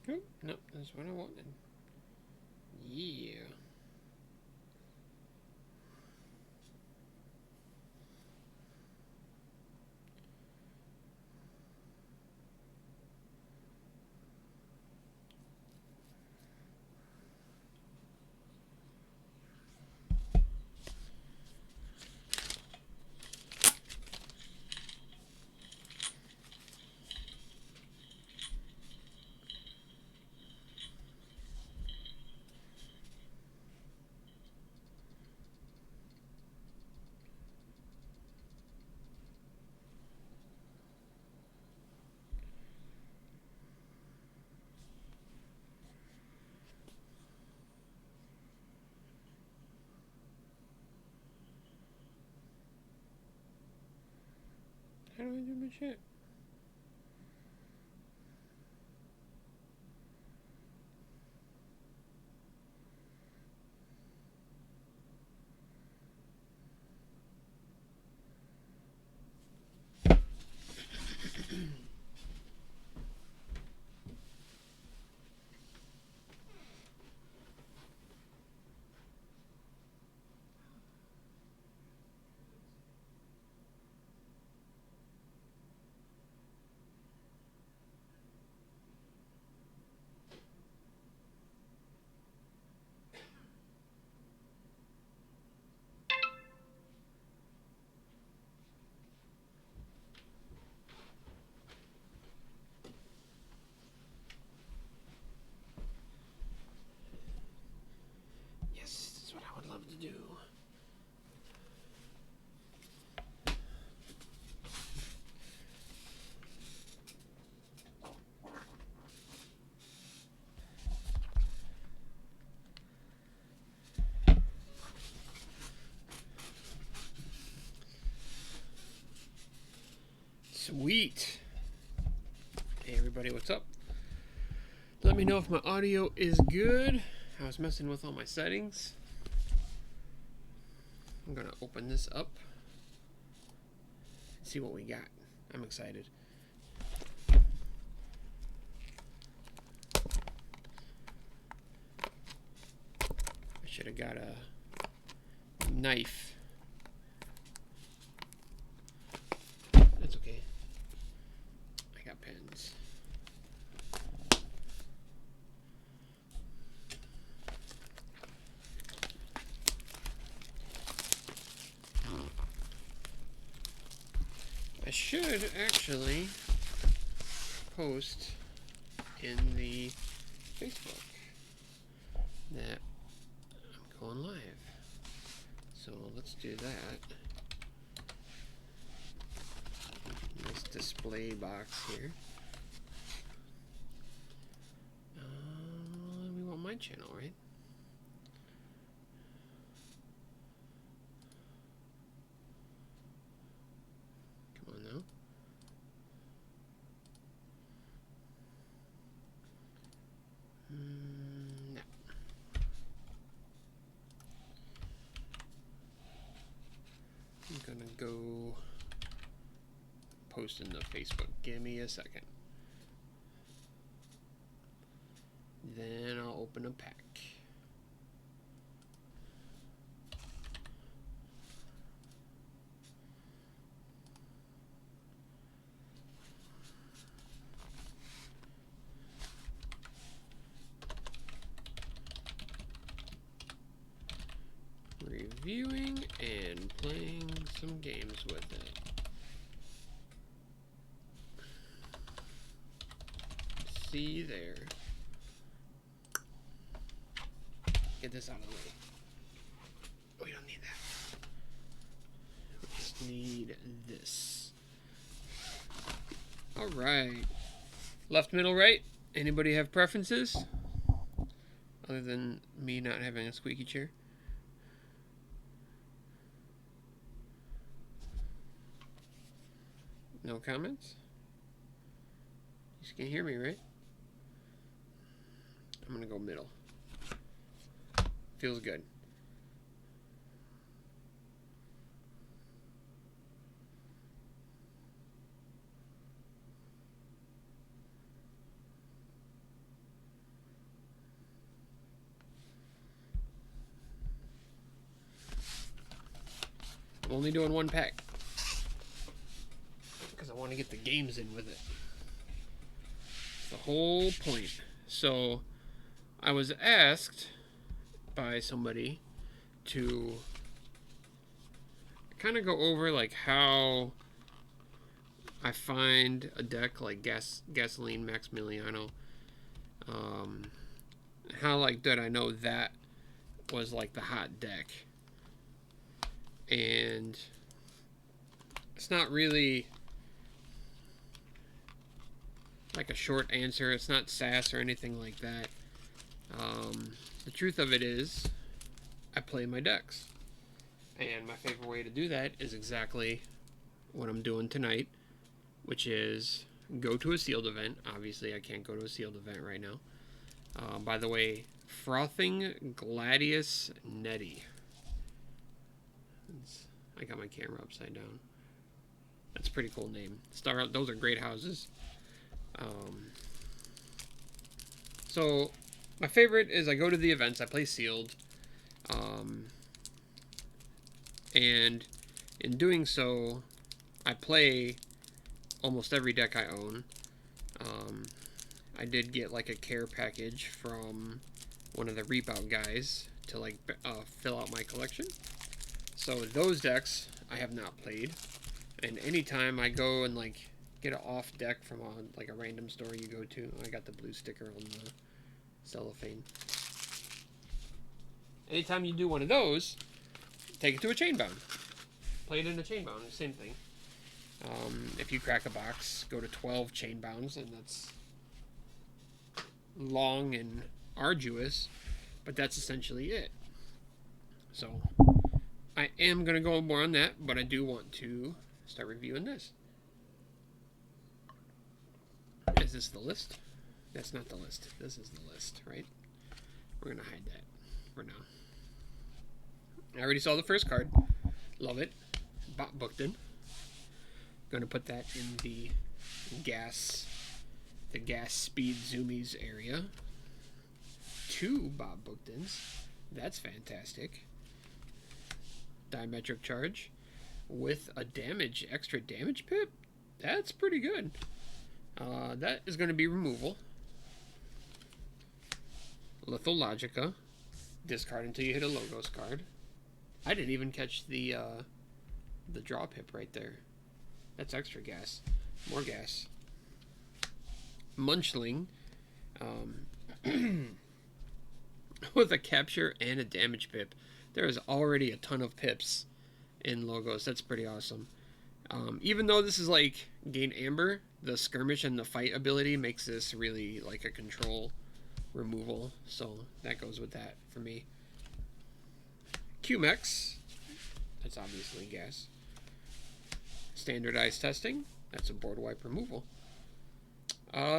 Oh, nope, that's what I wanted. Yeah. How do I do my shit? Yes, this is what I would love to do. Sweet. Hey everybody, what's up? Let me know if my audio is good. I was messing with all my settings. I'm gonna open this up and see what we got. I'm excited. I should have got a knife. That's okay. I got pens. I should actually post in the Facebook that I'm going live. So let's do that. Nice display box here. We want my channel, right? Come on now. No. I'm gonna go post in the Facebook. Give me a second. Then I'll open a pack. Reviewing and playing some games with it. See there. Get this out of the way. We don't need that. We just need this. Alright. Left, middle, right? Anybody have preferences? Other than me not having a squeaky chair? No comments? You can hear me, right? I'm gonna go middle. Feels good. only doing one pack because I want to get the games in with it. The whole point. So I was asked by somebody to kind of go over like how I find a deck like Gasoline Maximiliano. How like did I know that was like the hot deck? And it's not really like a short answer. It's not sass or anything like that. The truth of it is, I play my decks. And my favorite way to do that is exactly what I'm doing tonight, which is go to a sealed event. Obviously, I can't go to a sealed event right now. By the way, Frothing Gladius Netty. I got my camera upside down. That's a pretty cool name. Those are great houses. So my favorite is I go to the events, I play sealed, and in doing so, I play almost every deck I own. I did get like a care package from one of the Reap Out guys to like fill out my collection. So those decks I have not played, and anytime I go and like get an off deck from like a random store you go to, I got the blue sticker on the cellophane. Anytime you do one of those, take it to a Chainbound. Play it in a Chainbound, same thing. If you crack a box, go to 12 Chainbounds, and that's long and arduous, but that's essentially it. So I am going to go more on that, but I do want to start reviewing this. Is this the list? That's not the list. This is the list, right? We're going to hide that for now. I already saw the first card. Love it. Bob Bookton. Going to put that in the gas speed zoomies area. 2 Bob Booktons. That's fantastic. Diametric Charge with a extra damage pip. That's pretty good. That is going to be removal. Lithologica. Discard until you hit a Logos card. I didn't even catch the draw pip right there. That's extra gas. More gas. Munchling. With a capture and a damage pip. There is already a ton of pips in Logos. That's pretty awesome. Even though this is like gain Amber, the skirmish and the fight ability makes this really like a control removal. So that goes with that for me. QMEX. That's obviously gas. Standardized testing. That's a board wipe removal.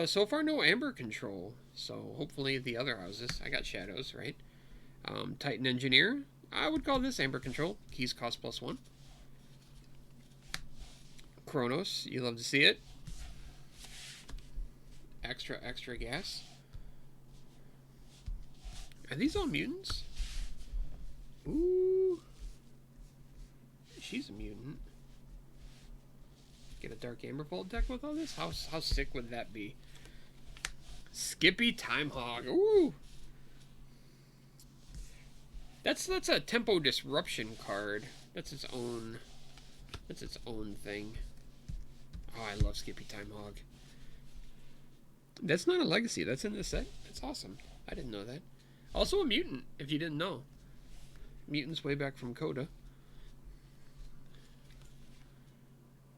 So far no Amber control. So hopefully the other houses. I got Shadows, right? Titan Engineer. I would call this Amber control. Keys cost +1. Chronos. You love to see it. Extra gas. Are these all mutants? Ooh. She's a mutant. Get a Dark Amber Vault deck with all this? How sick would that be? Skippy Timehog. Ooh. That's a tempo disruption card. That's its own thing. Oh, I love Skippy Timehog. That's not a legacy. That's in this set. That's awesome. I didn't know that. Also a mutant, if you didn't know. Mutants way back from Coda.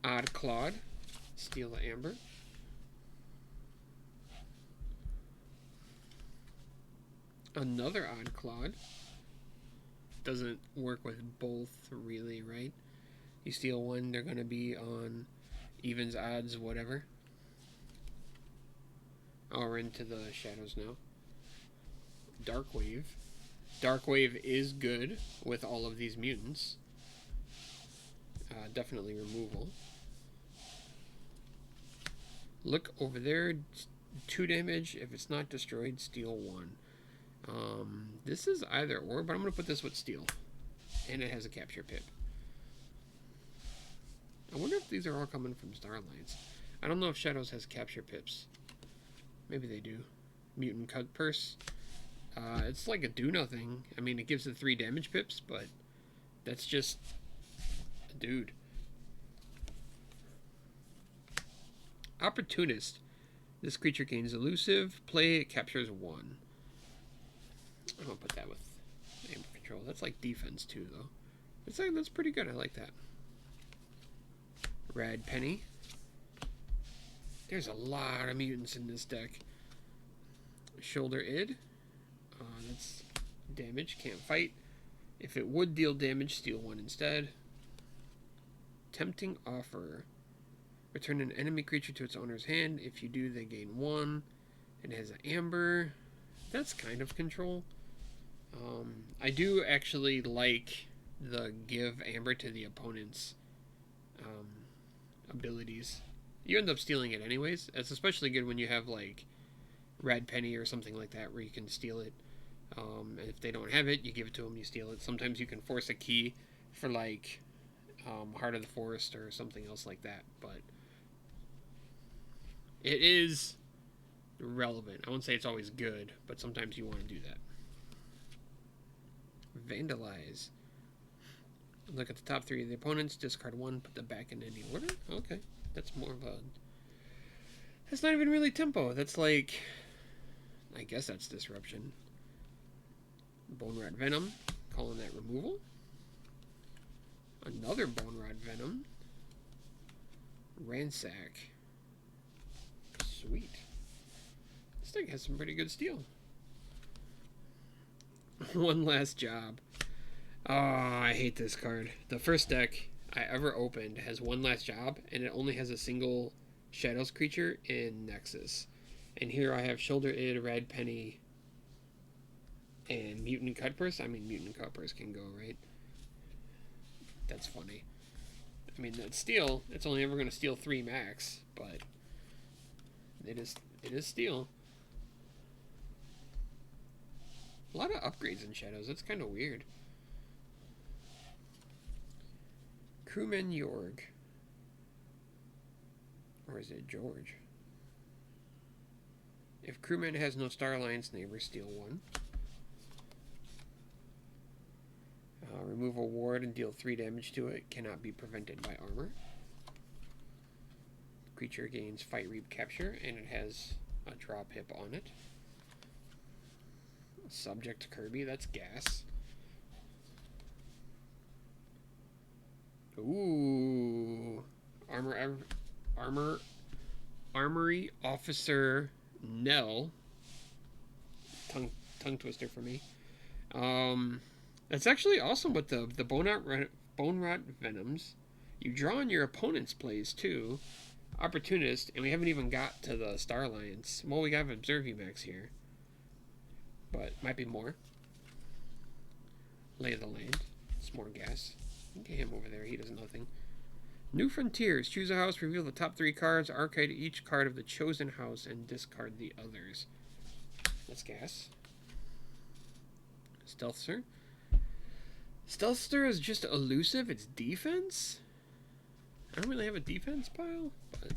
Odd Claude. Steal the Amber. Another Odd Claude. Doesn't work with both really, right? You steal one, they're going to be on evens, odds, whatever. Oh, we're into the shadows now. Darkwave. Darkwave is good with all of these mutants. Definitely removal. Look over there. 2 damage. If it's not destroyed, steal 1. This is either or, but I'm going to put this with steal. And it has a capture pip. I wonder if these are all coming from Starlines. I don't know if Shadows has capture pips. Maybe they do. Mutant Cutpurse. It's like a do-nothing. I mean, it gives it 3 damage pips, but that's just a dude. Opportunist. This creature gains elusive. Play, it captures 1. I'm going to put that with Amber Control. That's like defense too, though. That's pretty good. I like that. Rad Penny. There's a lot of mutants in this deck. Shoulder Id. That's damage. Can't fight. If it would deal damage, steal 1 instead. Tempting Offer. Return an enemy creature to its owner's hand. If you do, they gain 1. It has an Amber. That's kind of control. I do actually like the give Amber to the opponent's abilities. You end up stealing it anyways. It's especially good when you have like Rad Penny or something like that where you can steal it. And if they don't have it, you give it to them, you steal it. Sometimes you can force a key for like Heart of the Forest or something else like that. But it is relevant. I won't say it's always good, but sometimes you want to do that. Vandalize. Look at the top 3 of the opponents, discard 1, put them back in any order. Okay, that's more of a... That's not even really tempo. That's like... I guess that's disruption. Bone-Rot Venom, calling that removal. Another Bone-Rot Venom. Ransack. Sweet. This thing has some pretty good steel. One Last Job. Oh, I hate this card. The first deck I ever opened has One Last Job, and it only has a single Shadows creature in Nexus. And here I have Shoulder Id, Rad Penny, and Mutant Cutpurse. I mean, Mutant Cutpurse can go, right? That's funny. I mean, that's steel. It's only ever going to steal 3 max, but it is steel. A lot of upgrades in Shadows. That's kind of weird. Crewman Yorg. Or is it George? If Crewman has no Star Alliance neighbors, steal 1. Remove a ward and deal 3 damage to it. Cannot be prevented by armor. Creature gains Fight Reap Capture, and it has a draw pip on it. Subject to Kirby, that's gas. Ooh. Armory Officer Nell. Tongue twister for me. That's actually awesome with the Bone-Rot Venoms. You draw on your opponent's plays too. Opportunist, and we haven't even got to the Star Alliance. Well, we got Observe Max here. But might be more. Lay of the Land. It's more gas. Get him over there. He does nothing. New Frontiers. Choose a house, reveal the top 3 cards, archive each card of the chosen house, and discard the others. That's gas. Stealthster. Stealthster is just elusive. It's defense? I don't really have a defense pile, but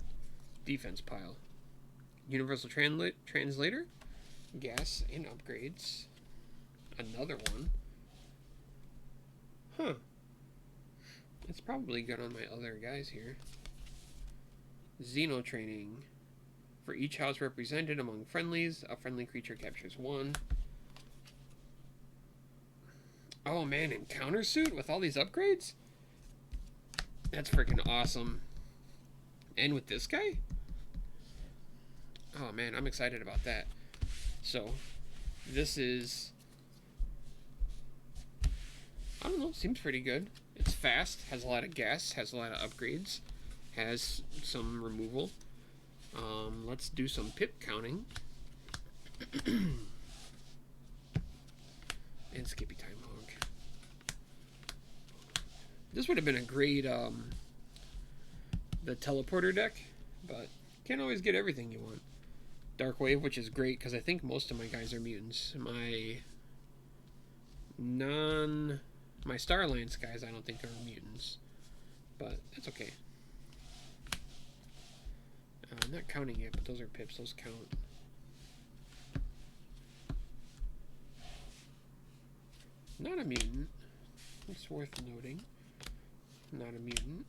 defense pile. Universal Translator. Gas and upgrades. Another one. Huh. It's probably good on my other guys here. Xeno Training. For each house represented among friendlies, a friendly creature captures 1. Oh man, and Countersuit with all these upgrades? That's freaking awesome. And with this guy? Oh man, I'm excited about that. So, this is... I don't know, seems pretty good. It's fast, has a lot of gas, has a lot of upgrades, has some removal. Let's do some pip counting. And Skippy Time Hog. This would have been a great the teleporter deck, but can't always get everything you want. Dark Wave, which is great because I think most of my guys are mutants. My Star Alliance guys I don't think are mutants, but that's okay. I'm not counting it, but those are pips. Those count. Not a mutant. It's worth noting. Not a mutant.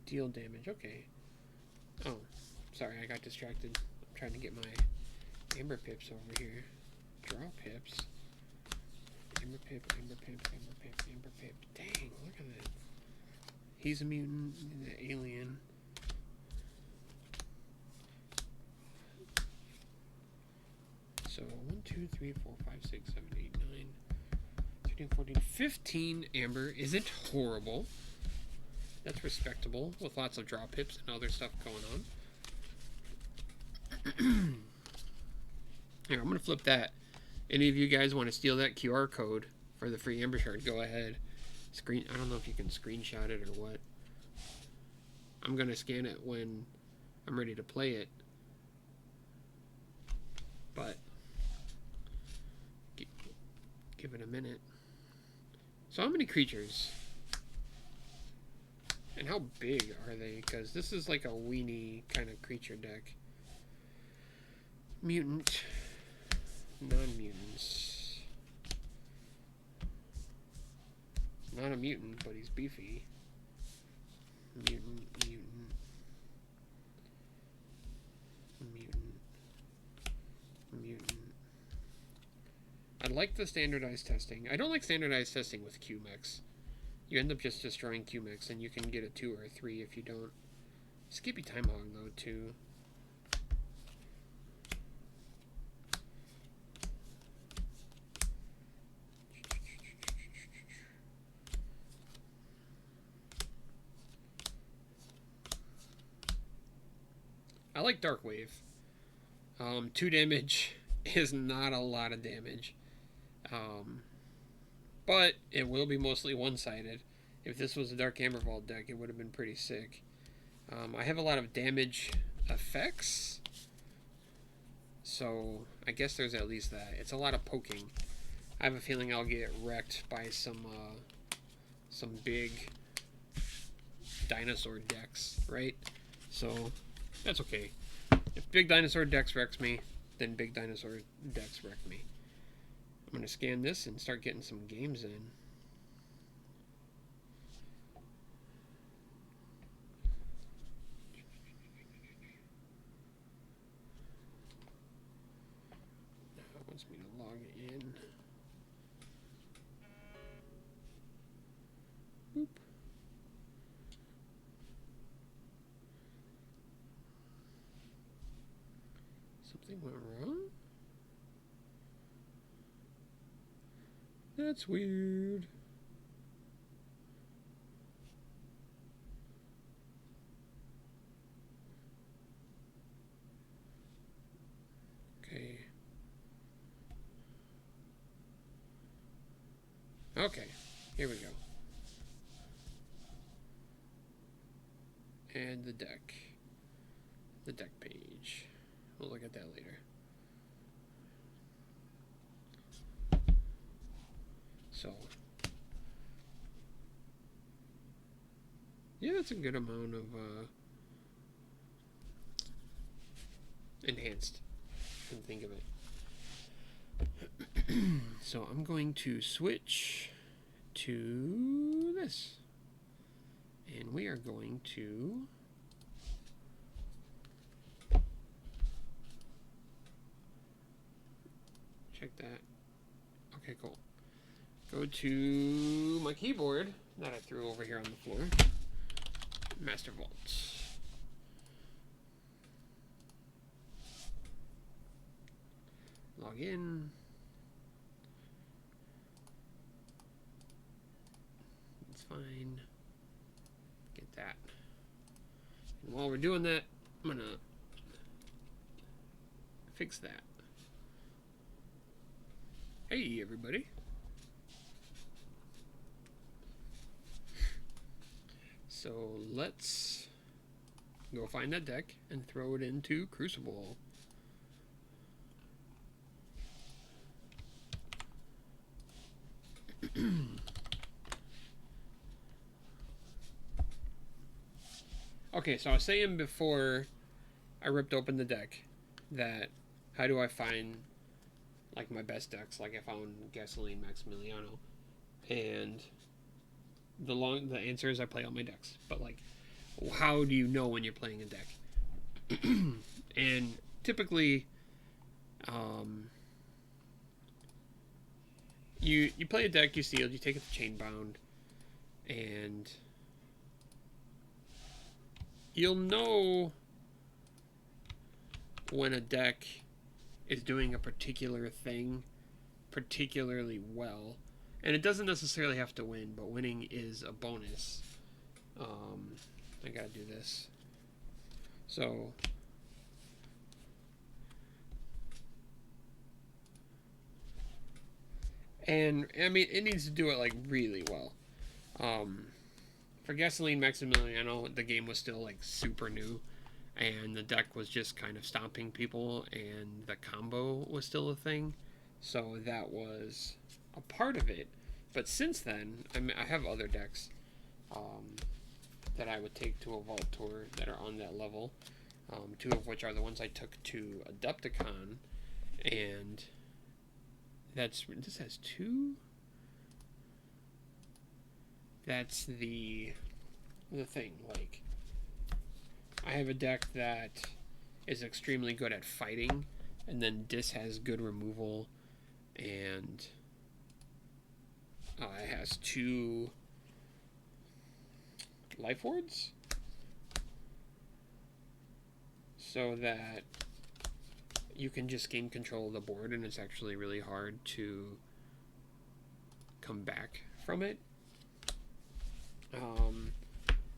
Deal damage. Okay. Oh, sorry, I got distracted. I'm trying to get my Amber Pips over here. Draw Pips. Amber Pip, Amber Pip, Amber Pip, Amber Pip. Dang, look at that. He's a mutant, the alien. So 1, 2, 3, 4, 5, 6, 7, 8, 9, 13, 14, 15 Amber isn't horrible. That's respectable with lots of draw pips and other stuff going on. Here, I'm going to flip that. Any of you guys want to steal that QR code for the free Amber Shard, go ahead. I don't know if you can screenshot it or what. I'm going to scan it when I'm ready to play it. But give it a minute. So how many creatures? And how big are they? Because this is like a weenie kind of creature deck. Mutant. Non-mutants. Not a mutant, but he's beefy. Mutant, mutant. Mutant. Mutant. I like the standardized testing. I don't like standardized testing with QMX. You end up just destroying QMX, and you can get a 2 or a 3 if you don't. Skippy Time Hog, though, too. I like Dark Wave. 2 damage is not a lot of damage. But it will be mostly one-sided. If this was a Dark Amber Vault deck, it would have been pretty sick. I have a lot of damage effects, so I guess there's at least that. It's a lot of poking. I have a feeling I'll get wrecked by some big dinosaur decks, right? So that's okay. If big dinosaur decks wrecks me, then big dinosaur decks wreck me. I'm going to scan this and start getting some games in. Now it wants me to log in. Boop. Something went wrong? That's weird. Okay. Okay, here we go. And the deck. The deck page. We'll look at that later. So, yeah, that's a good amount of enhanced. I can think of it. So I'm going to switch to this. And we are going to check that. Okay, cool. Go to my keyboard that I threw over here on the floor. Master Vault. Log in. It's fine. Get that. And while we're doing that, I'm gonna fix that. Hey, everybody. So let's go find that deck and throw it into Crucible. Okay, so I was saying before I ripped open the deck that how do I find like my best decks? Like I found Gasoline Maximiliano, and the answer is I play all my decks. But like, how do you know when you're playing a deck? And typically, um, you play a deck, you sealed, you take it to Chainbound, and you'll know when a deck is doing a particular thing particularly well. And it doesn't necessarily have to win, but winning is a bonus. I gotta do this. So, and I mean, it needs to do it like really well. Um, for Gasoline Maximiliano, the game was still like super new, and the deck was just kind of stomping people, and the combo was still a thing. So that was a part of it. But since then, I have other decks um, that I would take to a Vault Tour that are on that level. Two of which are the ones I took to Adepticon, and this has two. That's the thing. Like, I have a deck that is extremely good at fighting, and then Dis has good removal, and it has two life wards, so that you can just gain control of the board, and it's actually really hard to come back from it.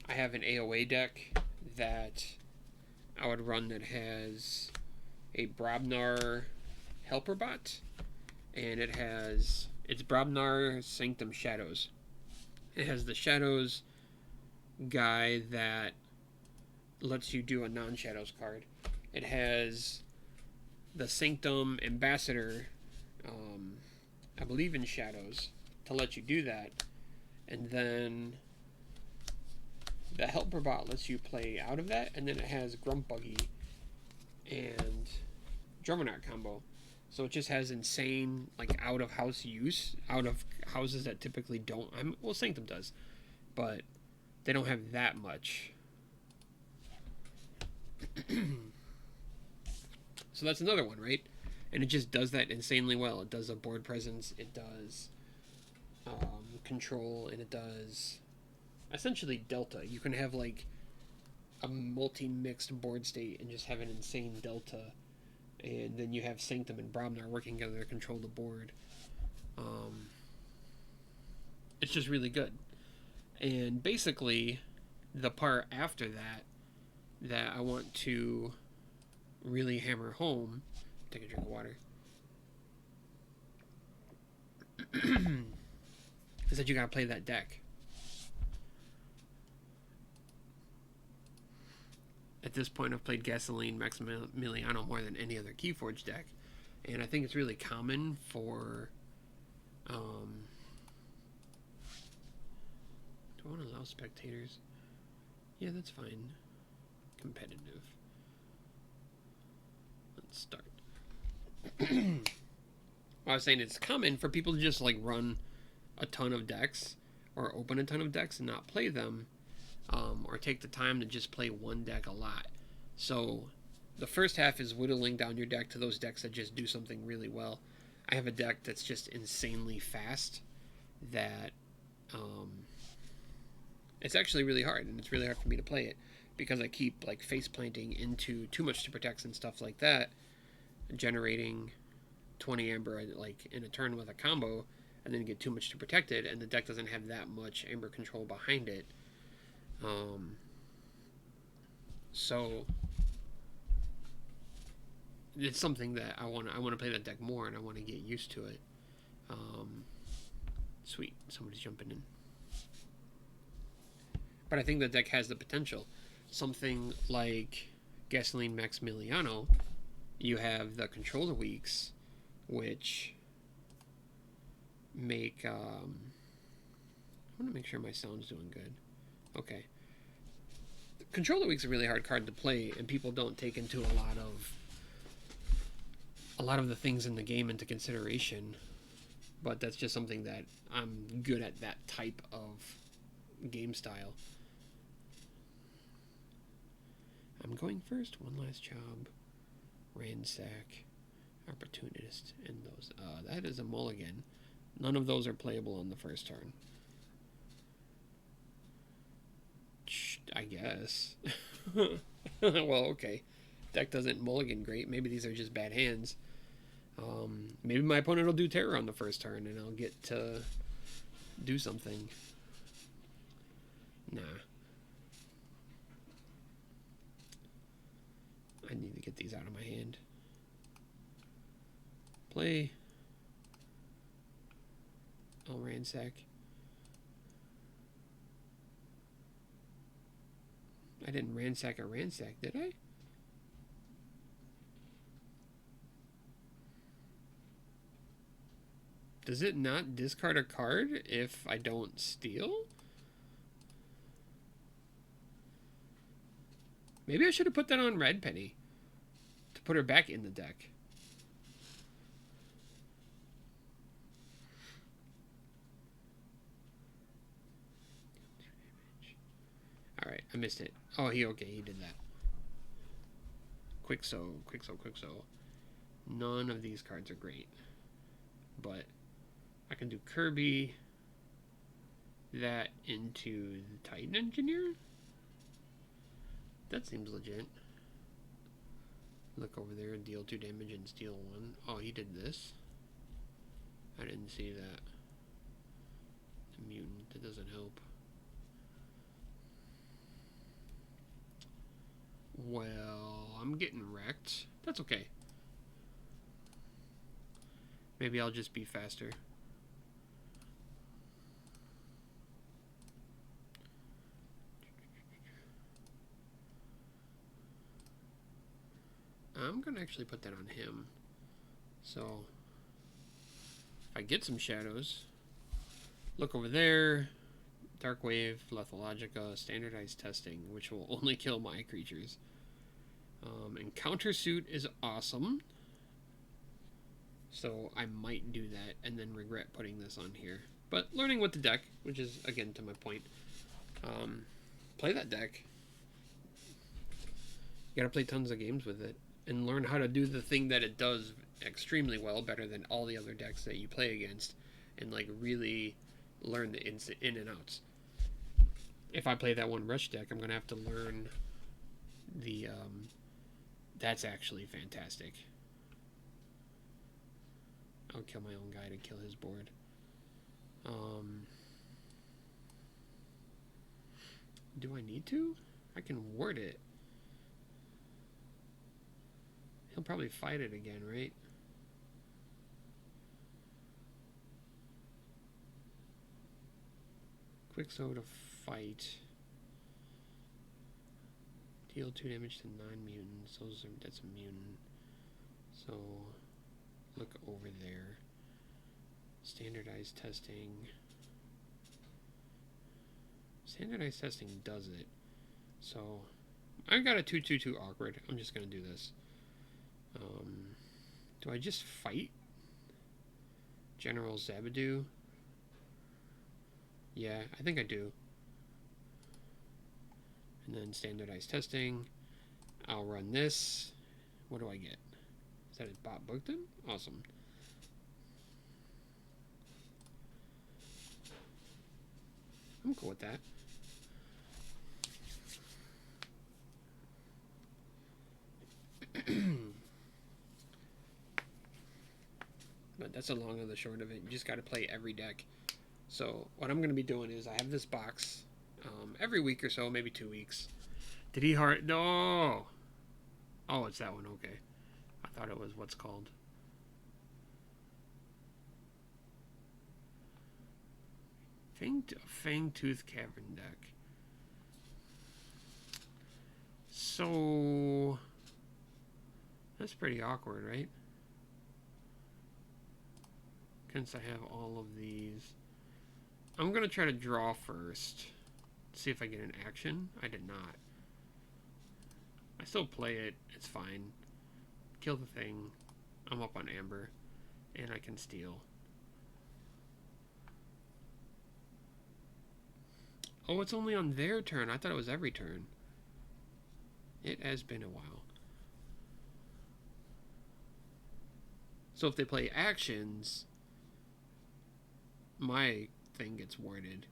I have an AOA deck that I would run that has a Brobnar Helper Bot, and it's Brobnar Sanctum Shadows. It has the Shadows guy that lets you do a non-Shadows card. It has the Sanctum Ambassador, I believe in Shadows, to let you do that. And then the Helper Bot lets you play out of that, and then it has Grump Buggy and Drummernot combo. So it just has insane, like, out of house use, out of houses that typically don't. Well, Sanctum does, but they don't have that much. So that's another one, right? And it just does that insanely well. It does a board presence, it does control, and it does essentially delta. You can have like a multi-mixed board state and just have an insane delta, and then you have Sanctum and Brobnar working together to control the board. It's just really good. And basically, the part after that I want to really hammer home. Take a drink of water. Is that you gotta play that deck. At this point, I've played Gasoline Maximiliano more than any other Keyforge deck, and I think it's really common for. Do I want to allow spectators? Yeah, that's fine. Competitive. Let's start. I was saying it's common for people to just like run a ton of decks or open a ton of decks and not play them, or take the time to just play one deck a lot. So the first half is whittling down your deck to those decks that just do something really well. I have a deck that's just insanely fast that it's actually really hard, and it's really hard for me to play it because I keep like face planting into too much to protect and stuff like that, generating 20 amber like in a turn with a combo, and then get too much to protect it, and the deck doesn't have that much amber control behind it. So it's something that I want to play that deck more, and I want to get used to it. Sweet, somebody's jumping in. But I think the deck has the potential. Something like Gasoline Maximiliano, you have the controller weeks, which make. I want to make sure my sound's doing good. Okay. Control of the Week's a really hard card to play, and people don't take into a lot of the things in the game into consideration. But that's just something that I'm good at, that type of game style. I'm going first. One last job. Ransack. Opportunist. And those. That is a mulligan. None of those are playable on the first turn. I guess. Well, okay. Deck doesn't mulligan great. Maybe these are just bad hands. Maybe my opponent will do terror on the first turn and I'll get to do something. Nah. I need to get these out of my hand. Play. I'll ransack. I didn't ransack a ransack, did I? Does it not discard a card if I don't steal? Maybe I should have put that on Red Penny to put her back in the deck. Alright, I missed it. Oh, he did that. Quixo. None of these cards are great. But I can do Kirby, that into the Titan Engineer? That seems legit. Look over there, deal 2 damage and steal 1. Oh, he did this. I didn't see that. The mutant, that doesn't help. Well, I'm getting wrecked. That's okay. Maybe I'll just be faster. I'm going to actually put that on him. So, if I get some shadows, look over there. Dark Wave, Lethalogica, Standardized Testing, which will only kill my creatures. And Countersuit is awesome. So I might do that and then regret putting this on here. But learning with the deck, which is, again, to my point. Play that deck. You gotta play tons of games with it. And learn how to do the thing that it does extremely well, better than all the other decks that you play against. And, like, really learn the in and outs. If I play that one Rush deck, I'm gonna have to learn the, that's actually fantastic. I'll kill my own guy to kill his board. Do I need to? I can ward it. He'll probably fight it again, right? Quixo to fight. Deal 2 damage to 9 mutants. That's a mutant. So, look over there. Standardized testing. Standardized testing does it. So, I got a 2/2/2 awkward. I'm just going to do this. Do I just fight General Zabadu? Yeah, I think I do. And then standardized testing. I'll run this. What do I get? Is that a Bot Bookton? Awesome. I'm cool with that. But that's the long and the short of it. You just got to play every deck. So what I'm going to be doing is I have this box every week or so, maybe 2 weeks. Did he heart? No. Oh, it's that one. Okay. I thought it was what's called. Fangtooth Cavern deck. So that's pretty awkward, right? Since I have all of these. I'm going to try to draw first. See if I get an action. I did not. I still play it. It's fine. Kill the thing. I'm up on Amber. And I can steal. Oh, it's only on their turn. I thought it was every turn. It has been a while. So if they play actions, my thing gets warded.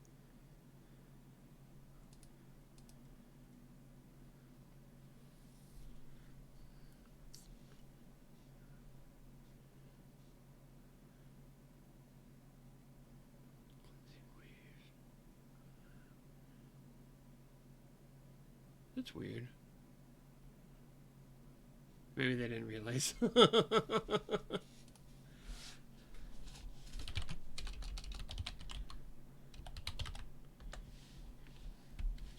That's weird. Maybe they didn't realize.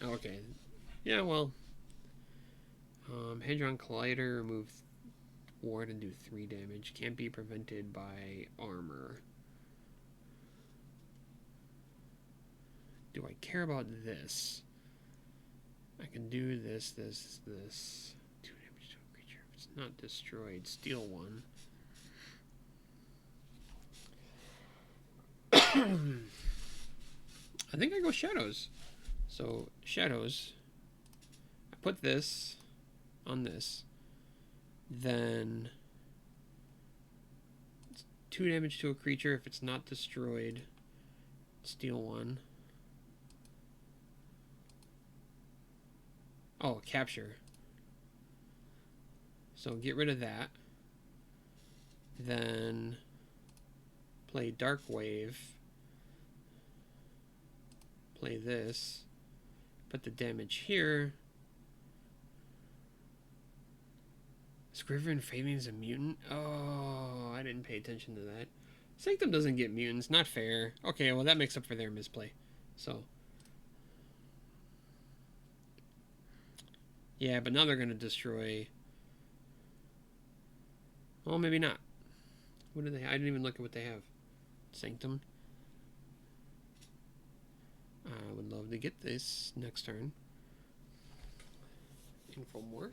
Okay. Yeah, well. Hadron Collider, remove ward and do 3 damage. Can't be prevented by armor. Do I care about this? I can do this. 2 damage to a creature. If it's not destroyed, steal 1. I think I go Shadows. So, Shadows. I put this on this. Then 2 damage to a creature if it's not destroyed. Steal 1. Oh, capture. So get rid of that. Then play Dark Wave. Play this. Put the damage here. Scrivener Fading's a mutant? Oh, I didn't pay attention to that. Sanctum doesn't get mutants. Not fair. Okay, well that makes up for their misplay. So. Yeah, but now they're going to destroy. Well, maybe not. What do they? I didn't even look at what they have. Sanctum. I would love to get this next turn. Infomorph.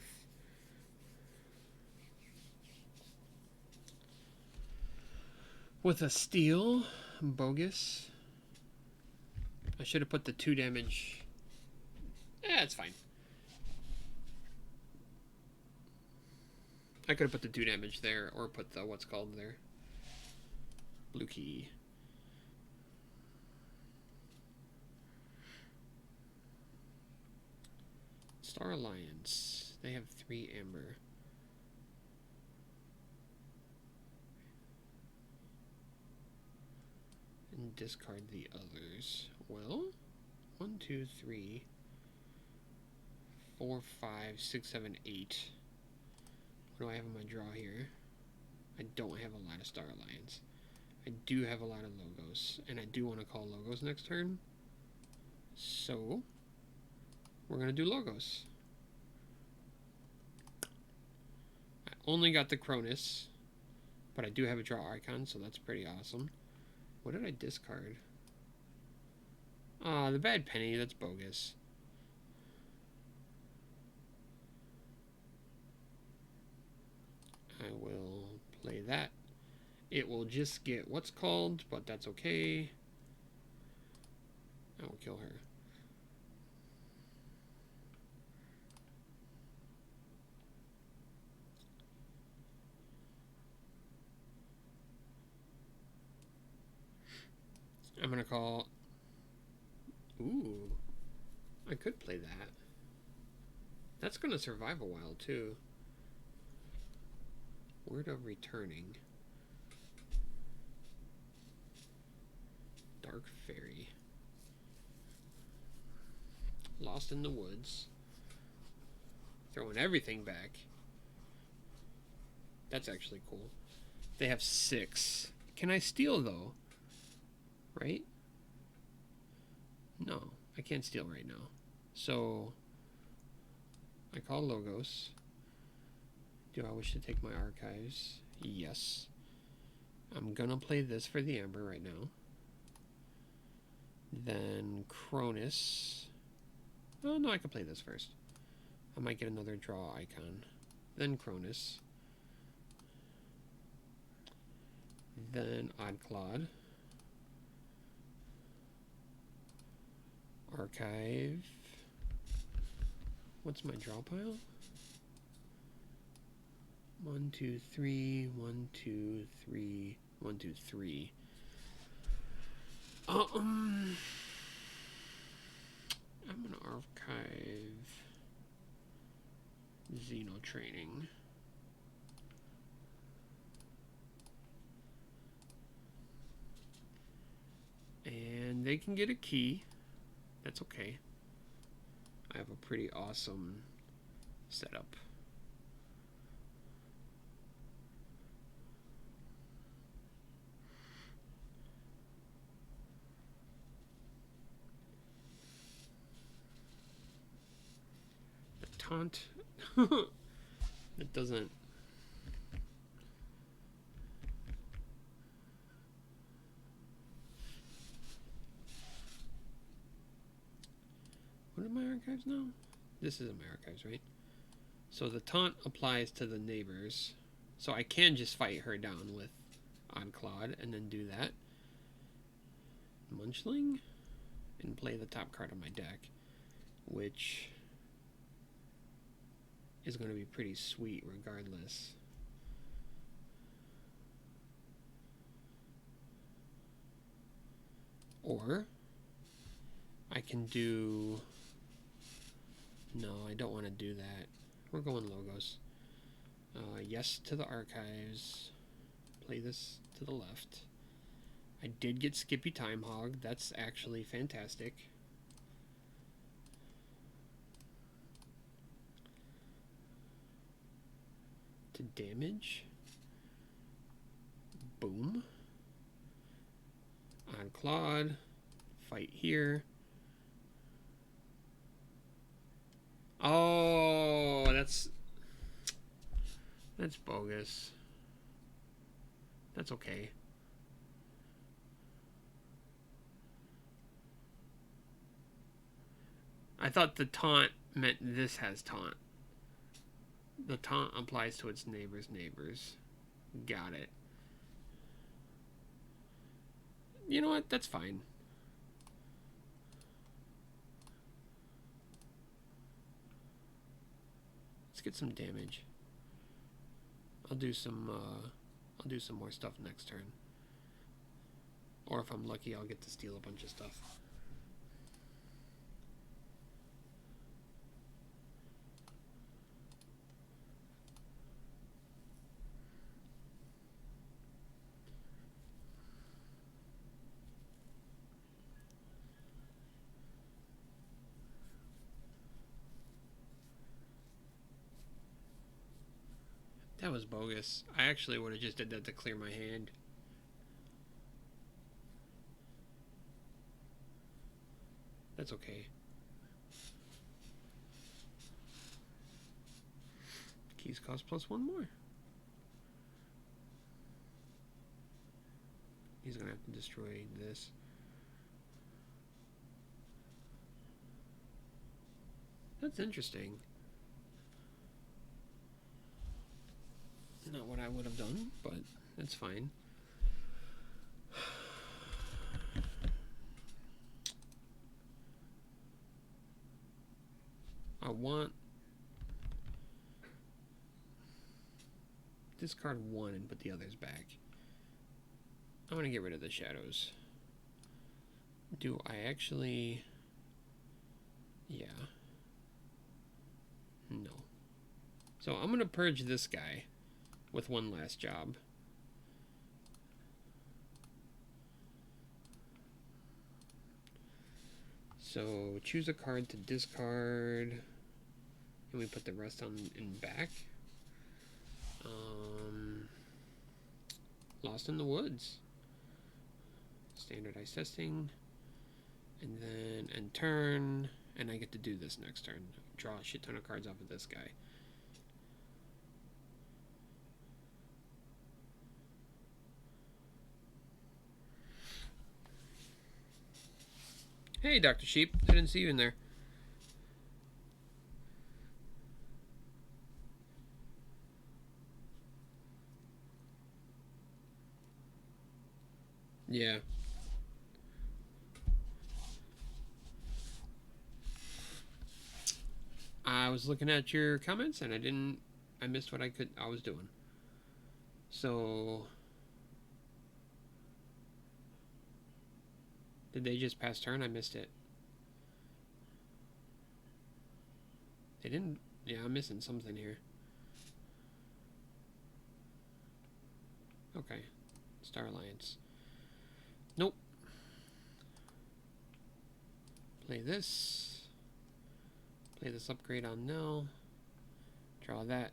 With a steal. Bogus. I should have put the 2 damage. It's fine. I could have put the 2 damage there, or put the what's called there. Blue key. Star Alliance. They have 3 amber. And discard the others. Well, 1, 2, 3, 4, 5, 6, 7, 8. What do I have in my draw here? I don't have a lot of Star Alliance. I do have a lot of Logos, and I do want to call Logos next turn. So, we're going to do Logos. I only got the Cronus, but I do have a draw icon, so that's pretty awesome. What did I discard? The Bad Penny, that's bogus. I will play that. It will just get what's called, but that's okay. I will kill her. I'm gonna call. Ooh, I could play that. That's gonna survive a while too. Word of Returning. Dark Fairy. Lost in the Woods. Throwing everything back. That's actually cool. They have 6. Can I steal though? Right? No, I can't steal right now. So I call Logos. Do I wish to take my archives? Yes. I'm gonna play this for the Amber right now. Then Cronus. Oh no, I can play this first. I might get another draw icon. Then Cronus. Then Oddclod. Archive. What's my draw pile? 1, 2, 3, 1, 2, 3, 1, 2, 3. I'm gonna archive Xeno Training. And they can get a key. That's okay. I have a pretty awesome setup. The taunt. It doesn't. What are my archives now? This isn't my archives, right? So the taunt applies to the neighbors. So I can just fight her down with Oddclod and then do that. Munchling? And play the top card of my deck, which is going to be pretty sweet regardless. Or I can do... No, I don't want to do that. We're going Logos. Yes to the archives. Play this to the left. I did get Skippy Timehog. That's actually fantastic. To damage. Boom. Oddclod. Fight here. Oh, that's bogus. That's okay. I thought the taunt meant this has taunt. The taunt applies to its neighbor's neighbors. Got it. You know what? That's fine. Let's get some damage. I'll do some more stuff next turn. Or if I'm lucky, I'll get to steal a bunch of stuff. That was bogus. I actually would have just did that to clear my hand. That's okay. Keys cost +1 more. He's gonna have to destroy this. That's interesting. Not what I would have done, but that's fine. I want discard 1 and put the others back. I'm gonna get rid of the shadows. Do I actually? Yeah. No. So I'm gonna purge this guy with one last job. So choose a card to discard, and we put the rest on in back. Lost in the Woods. Standardized testing, and then end turn, and I get to do this next turn. Draw a shit ton of cards off of this guy. Hey, Dr. Sheep. I didn't see you in there. Yeah. I was looking at your comments and I missed what I was doing. So, did they just pass turn? I missed it. They didn't. Yeah, I'm missing something here. Okay. Star Alliance. Nope. Play this. Play this upgrade on Nell. Draw that.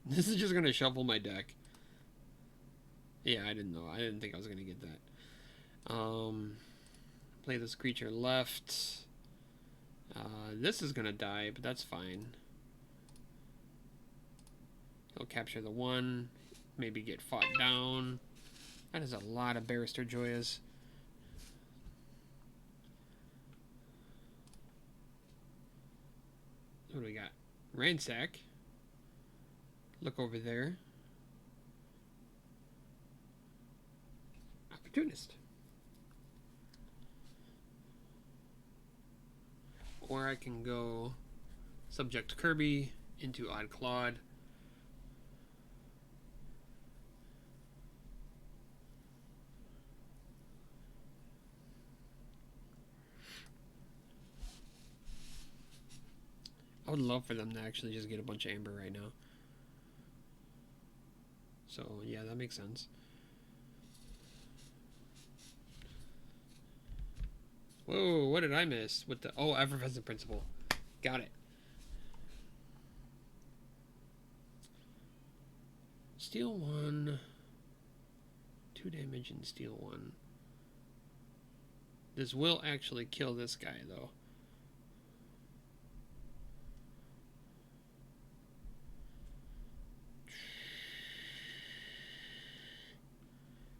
This is just going to shuffle my deck. Yeah, I didn't know. I didn't think I was going to get that. Play this creature left. This is going to die, but that's fine. He'll capture the 1. Maybe get fought down. That is a lot of Barrister Joyas. What do we got? Ransack. Look over there. Opportunist. Or I can go Subject Kirby into Odd Claude. I would love for them to actually just get a bunch of Amber right now. So, yeah, that makes sense. Whoa, what did I miss? With the... Oh, Effervescent Principle. Got it. Steal 1. 2 damage and steal 1. This will actually kill this guy, though.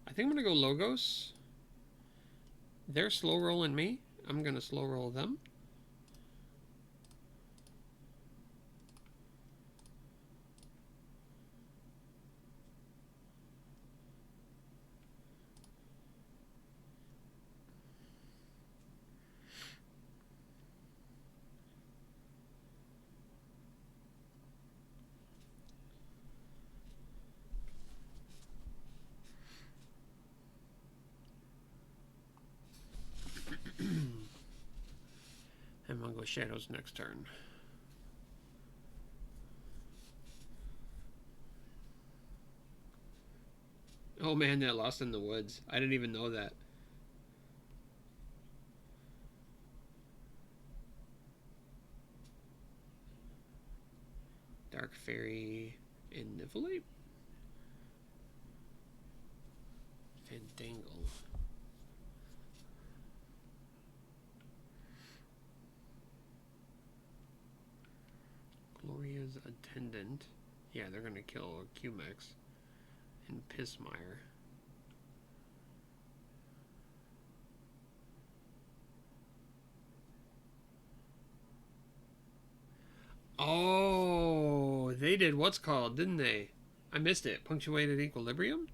I think I'm going to go Logos. They're slow rolling me. I'm going to slow roll them. I'm going to go Shadows next turn. Oh man, that Lost in the Woods. I didn't even know that. Dark Fairy and Niflheim. Fandangle. Gloria's Attendant. Yeah, they're gonna kill Q-Mex. And Pissmire. Oh, they did what's called, didn't they? I missed it. Punctuated Equilibrium?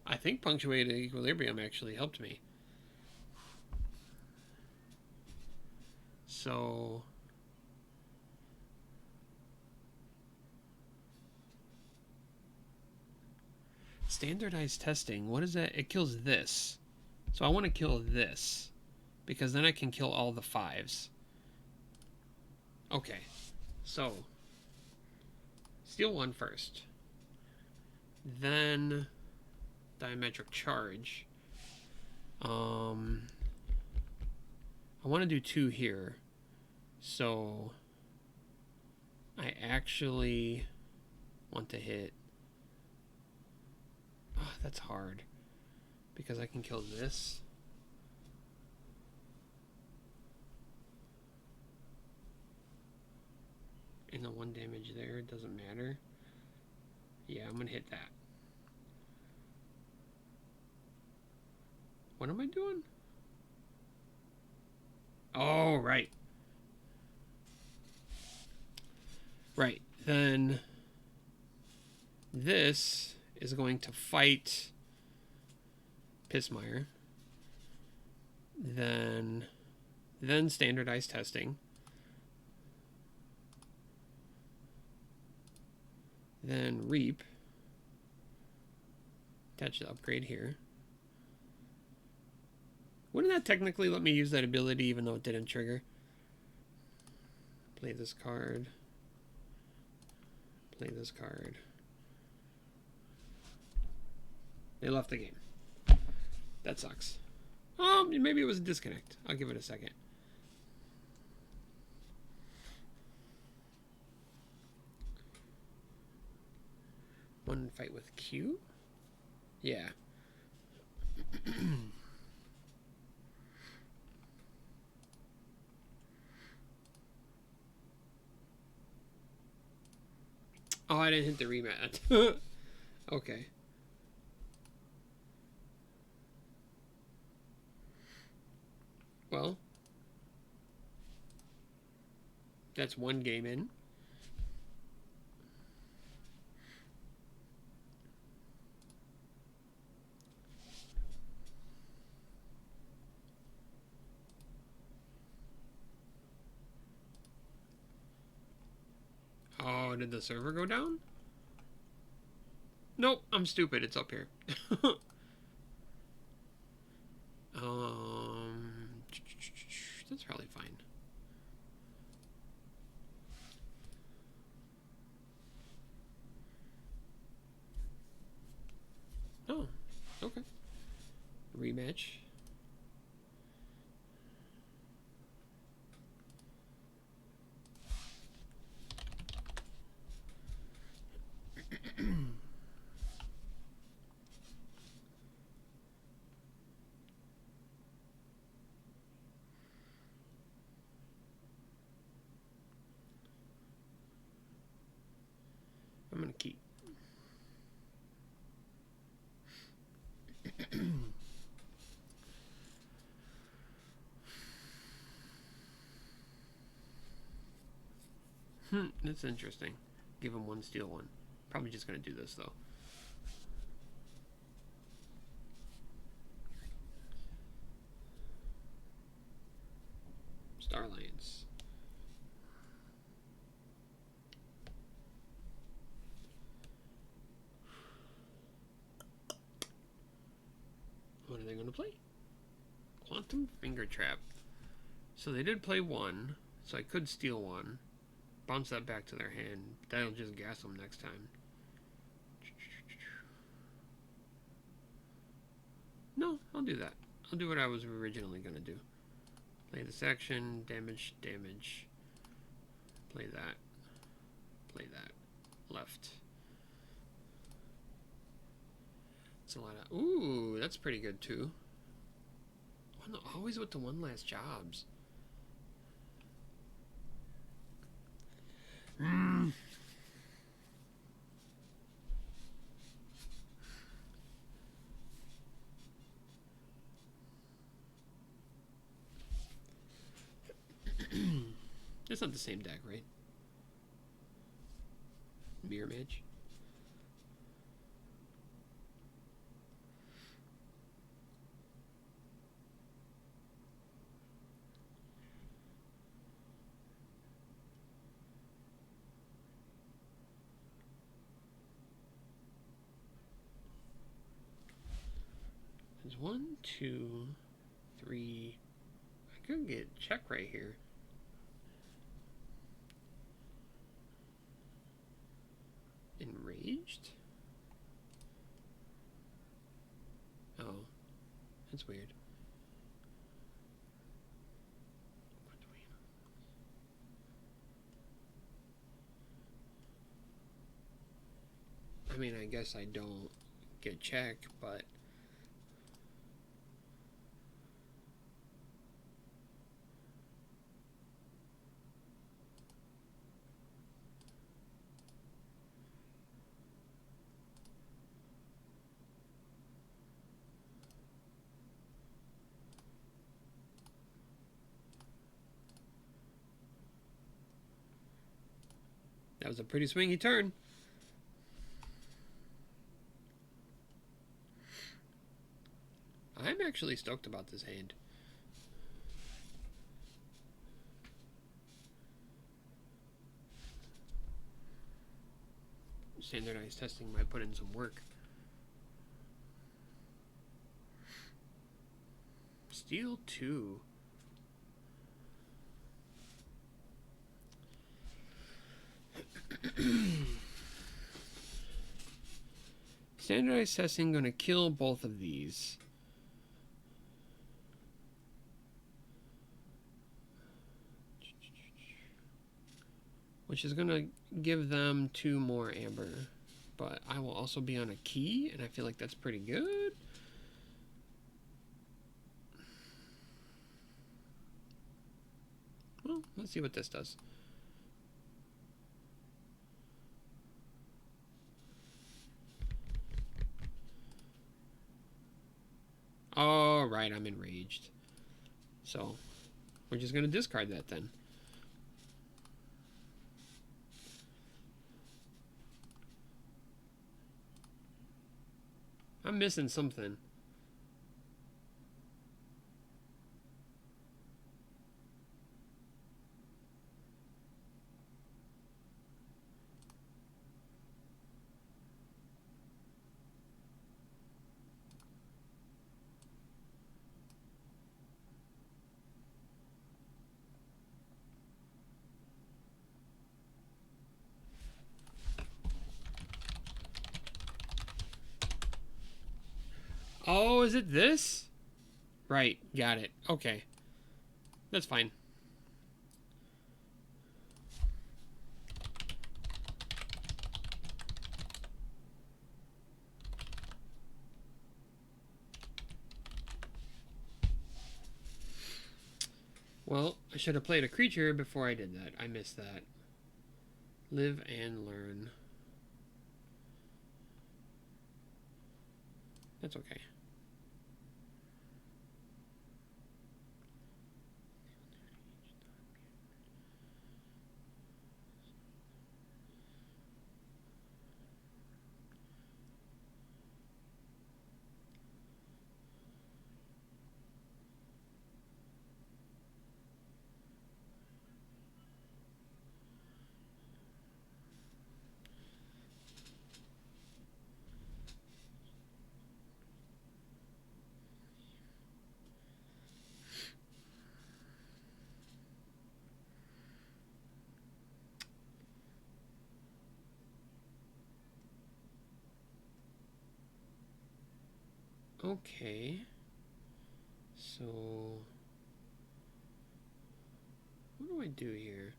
I think Punctuated Equilibrium actually helped me. So... Standardized testing, what is that? It kills this. So I want to kill this. Because then I can kill all the 5s. Okay. So... Steal 1 first. Then... Diametric Charge. I want to do 2 here. So I actually want to hit... Oh, that's hard. Because I can kill this. And the 1 damage there, it doesn't matter. Yeah, I'm going to hit that. What am I doing? Oh, right. Right. Then this is going to fight Pissmire. Then standardized testing. Then reap. Attach the upgrade here. Wouldn't that technically let me use that ability even though it didn't trigger? Play this card. Play this card. They left the game. That sucks. Maybe it was a disconnect. I'll give it a second. One fight with Q? Yeah. Oh, I didn't hit the rematch. Okay. Well, that's one game in. Oh, did the server go down? Nope, I'm stupid. It's up here. That's probably fine. Oh, okay. Rematch. I'm gonna keep. That's interesting. Give him one, steal one. Probably just gonna do this though. Star Alliance. What are they gonna play? Quantum Finger Trap. So they did play one, so I could steal one. Bounce that back to their hand. That'll just gas them next time. No, I'll do that. I'll do what I was originally going to do. Play this action, damage, damage. Play that. Play that. Left. It's a lot of... Ooh, that's pretty good too. Oh, no, always with the one last jobs. It's not the same deck, right? Mirror Mage. There's 1, 2, 3. I could get check right here. Enraged? Oh, that's weird. I mean, I guess I don't get check, but... That was a pretty swingy turn. I'm actually stoked about this hand. Standardized testing might put in some work. Steel 2. Standardized testing gonna kill both of these. Which is gonna give them 2 more amber. But I will also be on a key, and I feel like that's pretty good. Well, let's see what this does. All right, I'm enraged. So, we're just going to discard that then. I'm missing something. Oh, is it this? Right, got it. Okay. That's fine. Well, I should have played a creature before I did that. I missed that. Live and learn. That's okay. Okay. So, what do I do here?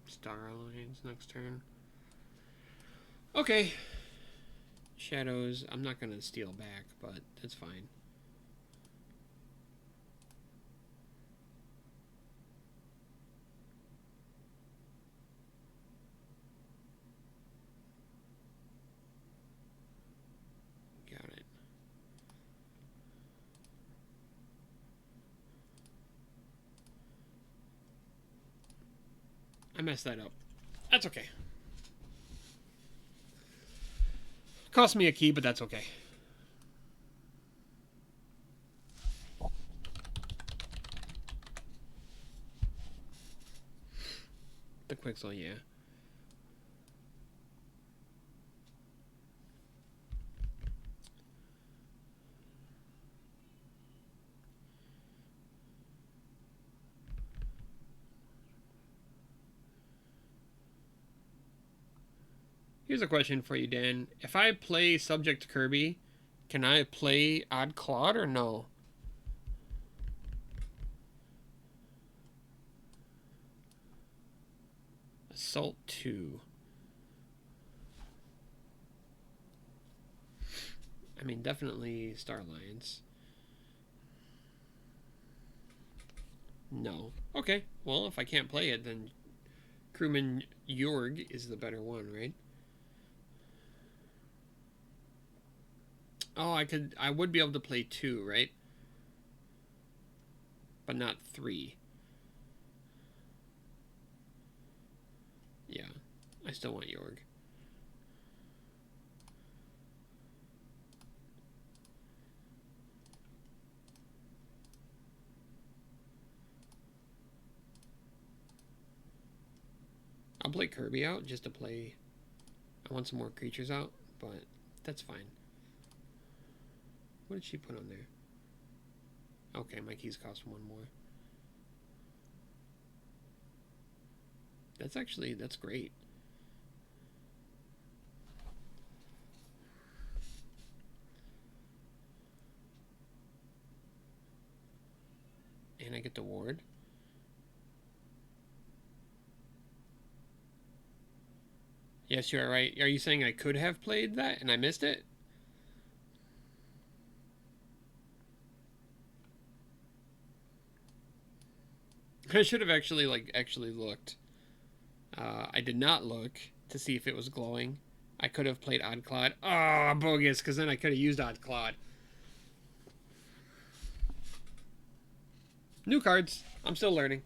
Star Alliance next turn. Okay. Shadows, I'm not going to steal back, but that's fine. Got it. I messed that up. That's okay. Cost me a key, but that's okay. The Quixel, yeah. Here's a question for you, Dan. If I play Subject Kirby, can I play Odd Claude or no? Assault 2. I mean, definitely Star Alliance. No. Okay, well, if I can't play it, then Crewman Jorg is the better one, right? Oh, I would be able to play 2, right? But not 3. Yeah, I still want Yorg. I'll play Kirby out just to play. I want some more creatures out, but that's fine. What did she put on there? Okay, my keys cost 1 more. That's great. And I get the ward. Yes, you are right. Are you saying I could have played that and I missed it? I should have actually looked. I did not look to see if it was glowing. I could have played Odd Clod. Oh, bogus, because then I could have used Odd Clod. New cards. I'm still learning.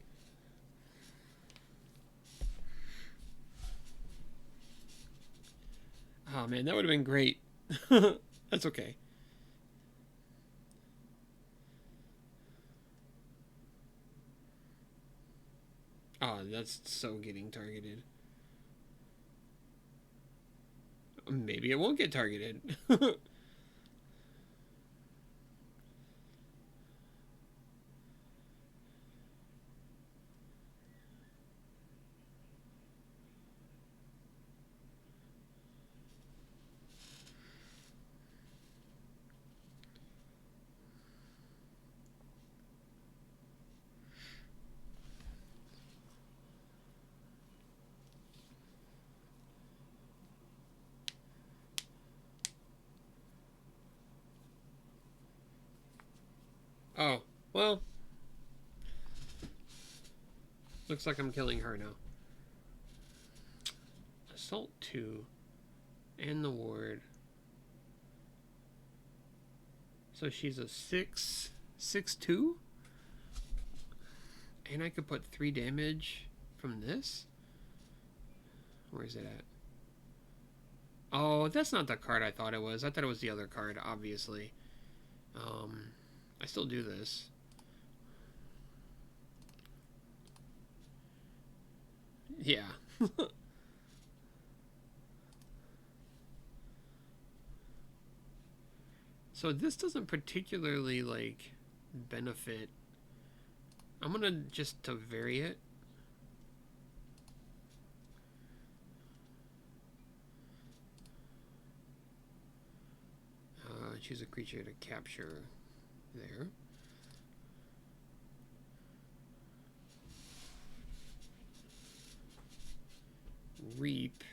Oh man, that would have been great. That's okay. Oh, that's so getting targeted. Maybe it won't get targeted. Oh, well. Looks like I'm killing her now. Assault 2. And the ward. So she's a 6/2? And I could put 3 damage from this? Where is it at? Oh, that's not the card I thought it was. I thought it was the other card, obviously. I still do this. Yeah. So this doesn't particularly, like, benefit. I'm gonna just to vary it. Choose a creature to capture there. Reap.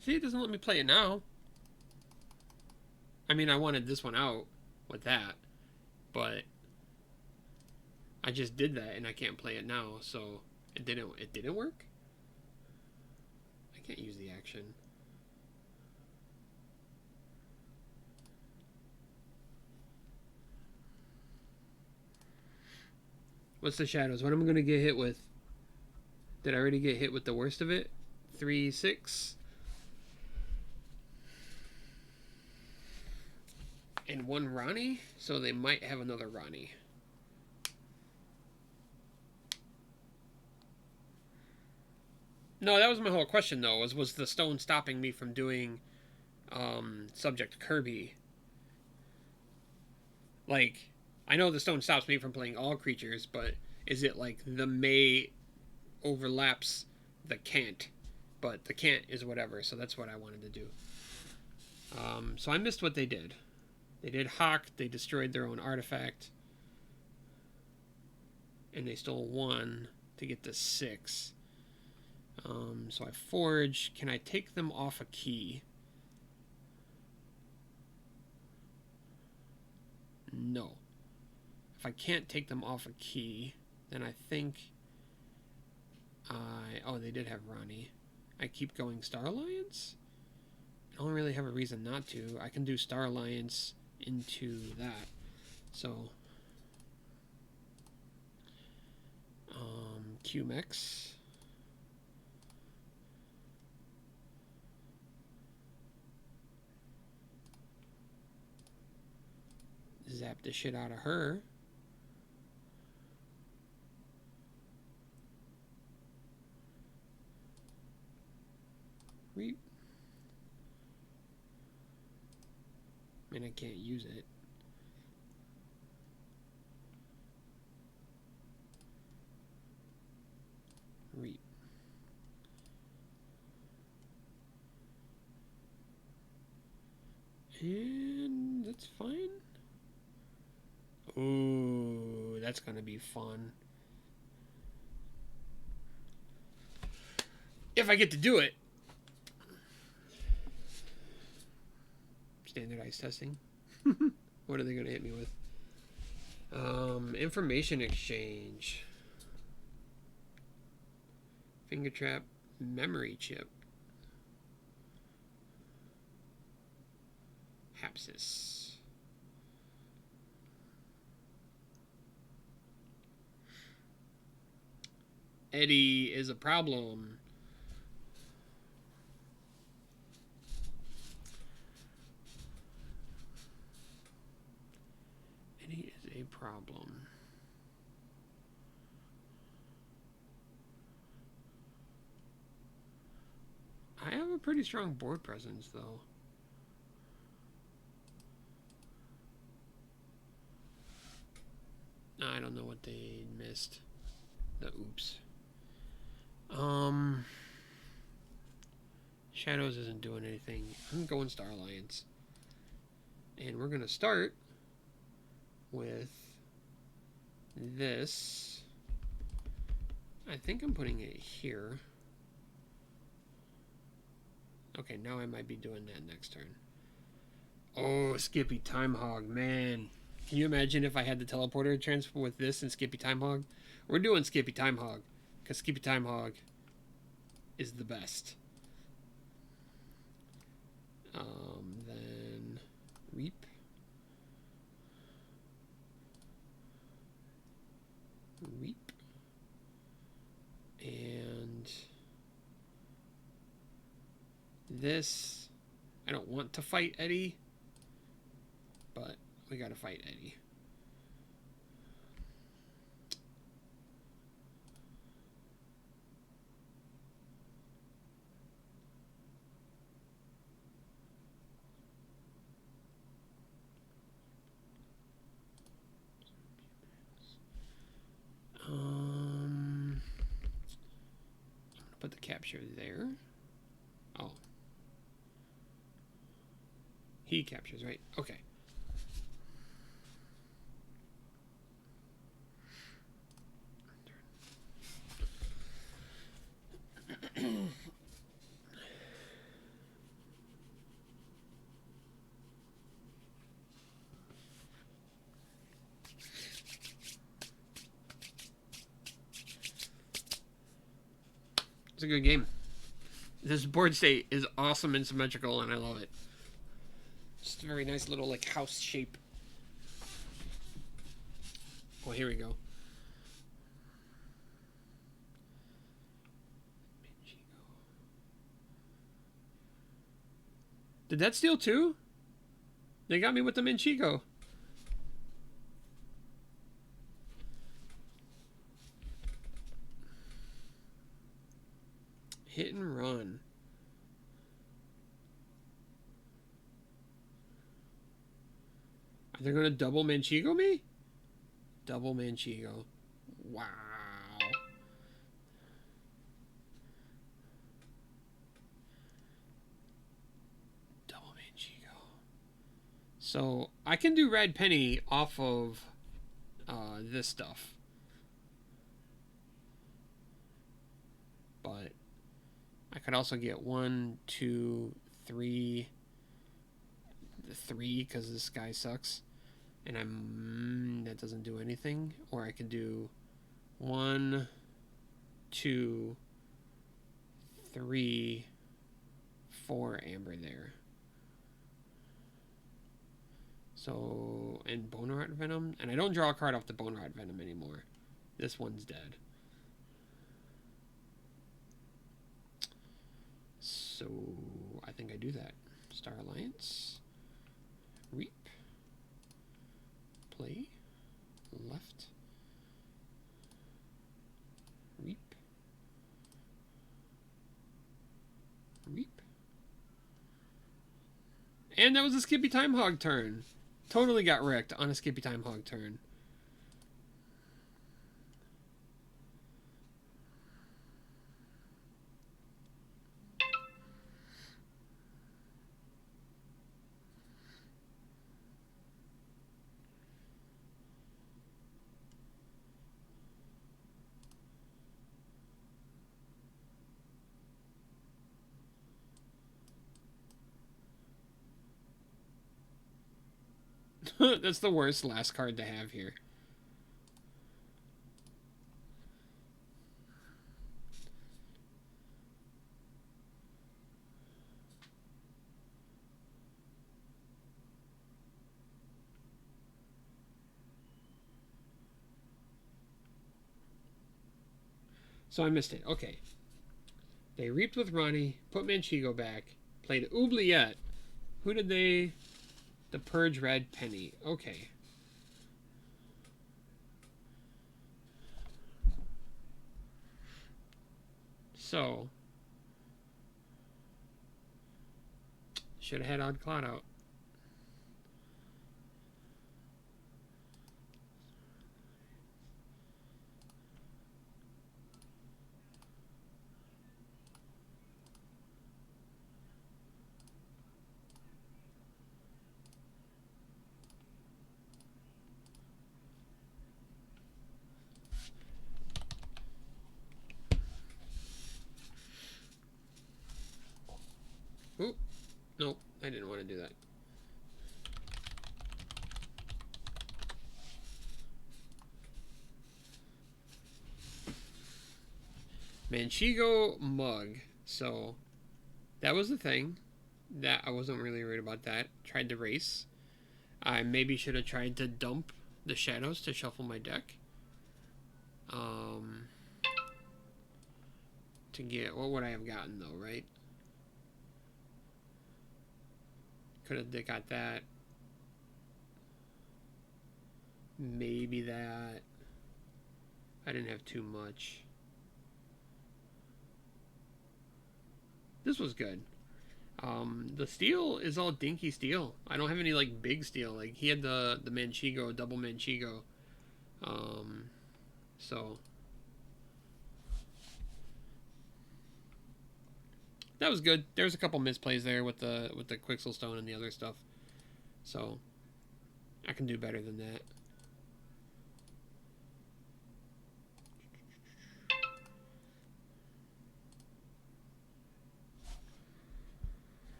See, it doesn't let me play it now. I mean, I wanted this one out with that, but I just did that and I can't play it now, so it didn't work? I can't use the action. What's the shadows? What am I gonna get hit with? Did I already get hit with the worst of it? 3/6. And 1 Ronnie, so they might have another Ronnie. No, that was my whole question though. Was the stone stopping me from doing subject Kirby? Like, I know the stone stops me from playing all creatures, but is it like the may overlaps the can't? But the can't is whatever, so that's what I wanted to do. So I missed what they did. They did Hawk, they destroyed their own artifact, and they stole 1 to get to 6. So I forge. Can I take them off a key? No. if I can't take them off a key, then I think oh, they did have Ronnie. I keep going Star Alliance? I don't really have a reason not to. I can do Star Alliance into that. So, QMX. Zap the shit out of her. Reap. I mean, I can't use it. Reap. And that's fine. Ooh, that's gonna be fun. If I get to do it. Standardized testing. What are they gonna hit me with? Information exchange. Finger trap. Memory chip. Hapsis. Eddie is a problem. Eddie is a problem. I have a pretty strong board presence, though. I don't know what they missed. The oops. Shadows isn't doing anything. I'm going Star Alliance. And we're going to start with this. I think I'm putting it here. Okay, now I might be doing that next turn. Oh, Skippy Time Hog, man. Can you imagine if I had the teleporter transfer with this and Skippy Time Hog? We're doing Skippy Time Hog, because Skippy Time Hog is the best. Then Reap. Reap. And this, I don't want to fight Eddie, but we gotta fight Eddie. I'm gonna put the capture there. Oh. He captures, right? Okay. It's a good game. This board state is awesome and symmetrical, and I love it. Just a very nice little like house shape. Oh, here we go. Did that steal too? They got me with the Manchico. Hit and run. Are they going to double Manchico me? Double Manchico. Wow. Double Manchico. So I can do Red Penny off of this stuff. But I could also get 1, 2, 3, 3 because this guy sucks. and that doesn't do anything. Or I could do 1, 2, 3, 4 amber there. So, and Bone Rot Venom, and I don't draw a card off the Bone Rot Venom anymore. This one's dead. So, I think I do that. Star Alliance, Reap, play, left, Reap, Reap. And that was a Skippy Time Hog turn. Totally got wrecked on a Skippy Time Hog turn. That's the worst last card to have here. So I missed it. Okay. They reaped with Ronnie, put Manchigo back, played Oubliette. Who did they... The Purge Red Penny. Okay. So. Should have had Odd Cloud out. Oop. Nope, I didn't want to do that. Manchigo Mug. So, that was the thing. That I wasn't really worried about that. Tried to race. I maybe should have tried to dump the shadows to shuffle my deck. To get... What would I have gotten, though, right? Could have got that. Maybe that. I didn't have too much. This was good. The steel is all dinky steel. I don't have any like big steel. Like he had the Manchigo, double Manchigo. So that was good. There's a couple misplays there with the Quixel Stone and the other stuff. So I can do better than that.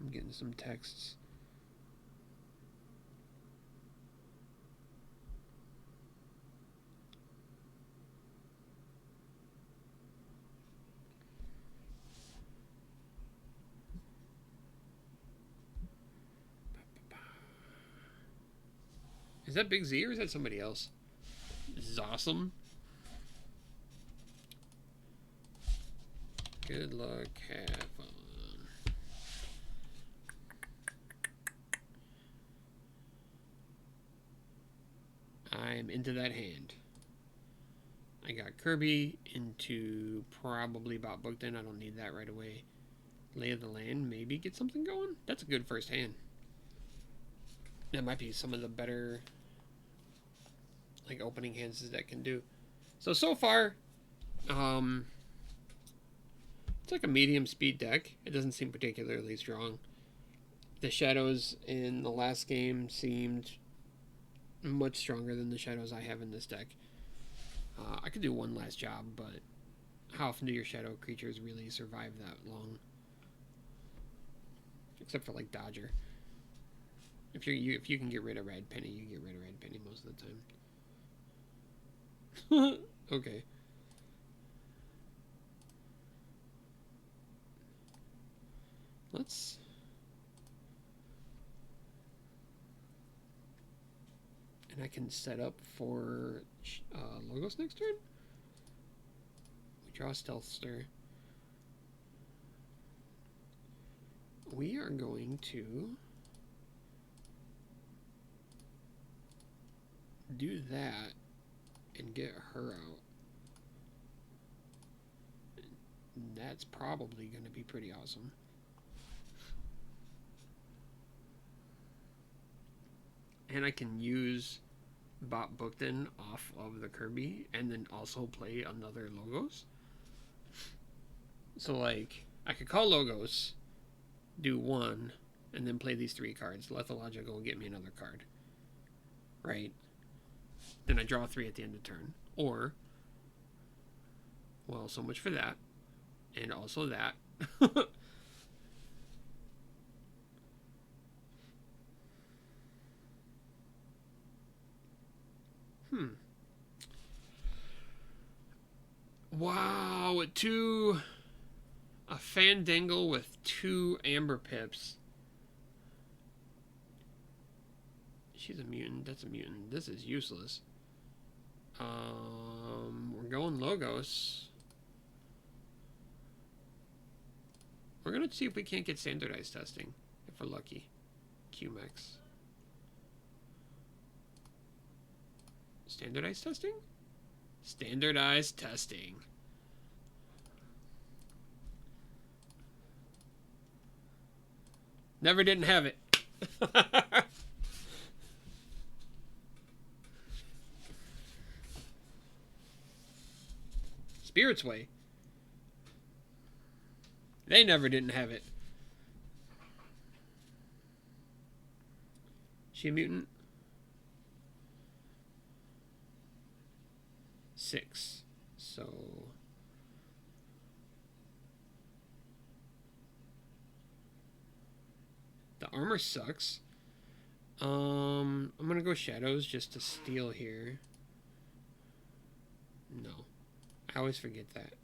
I'm getting some texts. Is that Big Z or is that somebody else? This is awesome. Good luck, have fun. I'm into that hand. I got Kirby into probably Bob Bookden. I don't need that right away. Lay of the Land, maybe get something going. That's a good first hand. That might be some of the better like opening hands this deck can do. So far, it's like a medium speed deck. It doesn't seem particularly strong. The shadows in the last game seemed much stronger than the shadows I have in this deck. I could do one last job, but how often do your shadow creatures really survive that long? except for like Dodger. If you can get rid of Red Penny, you get rid of Red Penny most of the time. Okay. Let's. And I can set up for Logos next turn. We draw Stealthster. We are going to do that and get her out. That's probably going to be pretty awesome. And I can use Bob Bookton off of the Kirby and then also play another Logos. So, like, I could call Logos, do one, and then play these 3 cards. Lethalogic will get me another card. Right? Then I draw 3 at the end of turn. Or, well, so much for that. And also that. Wow, a Fandangle with 2 Amber Pips. She's a mutant. That's a mutant. This is useless. We're going Logos. We're gonna see if we can't get standardized testing, if we're lucky. QMax. Standardized testing? Standardized testing. Never didn't have it. Spirit's Way. They never didn't have it. She a mutant? 6. So the armor sucks. I'm gonna go Shadows just to steal here. No. I always forget that.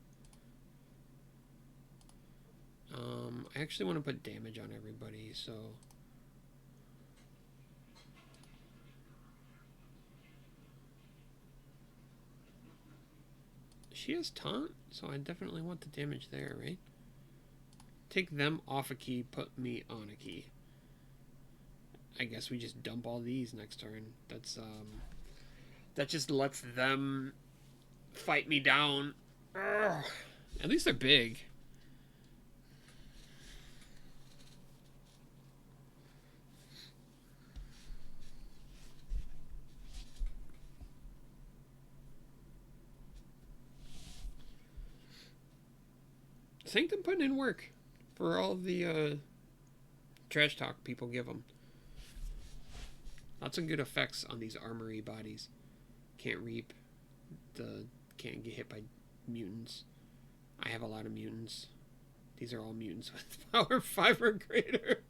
I actually want to put damage on everybody, so she has taunt, so I definitely want the damage there, right? Take them off a key, put me on a key. I guess we just dump all these next turn. That's that just lets them fight me down. Ugh. At least they're big. Sanctum putting in work for all the trash talk people give them. Lots of good effects on these armory bodies. Can't reap. Can't get hit by mutants. I have a lot of mutants. These are all mutants with power 5 or greater.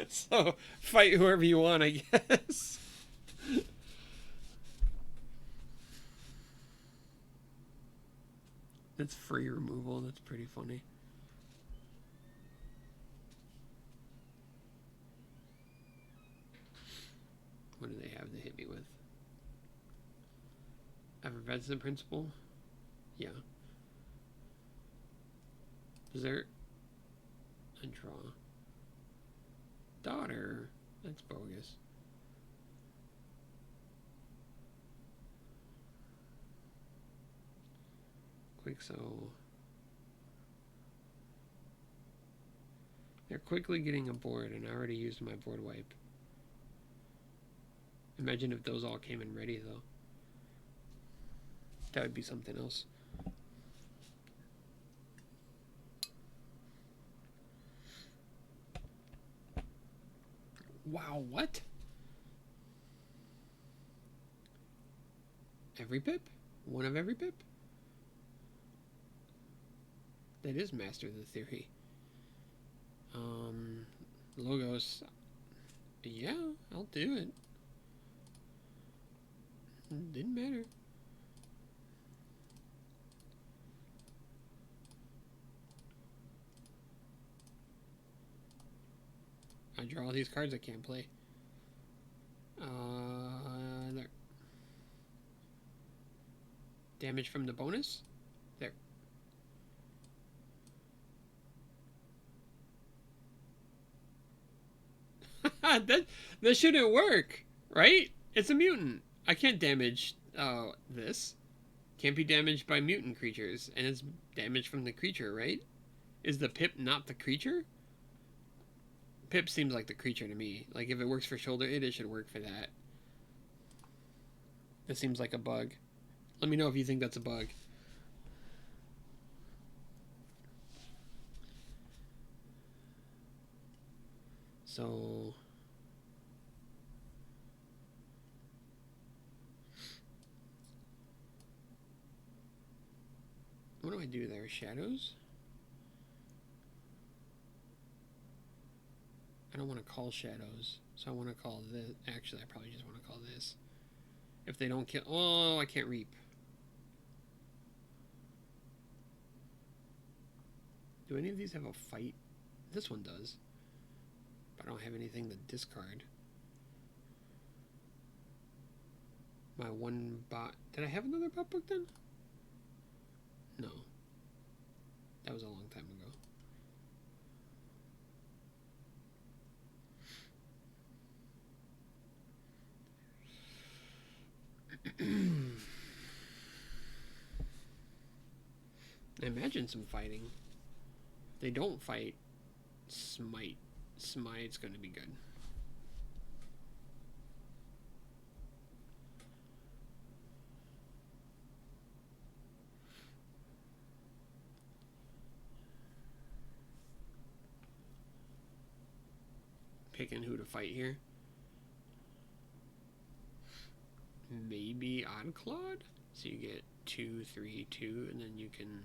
So fight whoever you want, I guess. That's free removal. That's pretty funny. What do they have to hit me with? Effervescent Principle? Yeah. Dessert? And draw. Daughter? That's bogus. Quixo. They're quickly getting a board, and I already used my board wipe. Imagine if those all came in ready, though. That would be something else. Wow, what? Every pip? One of every pip? That is Master of the Theory. Um, Logos. Yeah, I'll do it. Didn't matter. I draw all these cards I can't play. There. Damage from the bonus? There. that shouldn't work, right? It's a mutant. I can't damage this. Can't be damaged by mutant creatures, and it's damage from the creature, right? Is the pip not the creature? Pip seems like the creature to me. Like, if it works for shoulder, it should work for that. It seems like a bug. Let me know if you think that's a bug. So... what do I do there? Shadows? I don't want to call shadows. So I want to call this... actually, I probably just want to call this. If they don't kill... oh, I can't reap. Do any of these have a fight? This one does. But I don't have anything to discard. My one bot... did I have another bot book then? No. That was a long time ago. I imagine some fighting. If they don't fight, Smite. Smite's going to be good. Picking who to fight here. Maybe Oddclawed? So you get 2, 3, 2, and then you can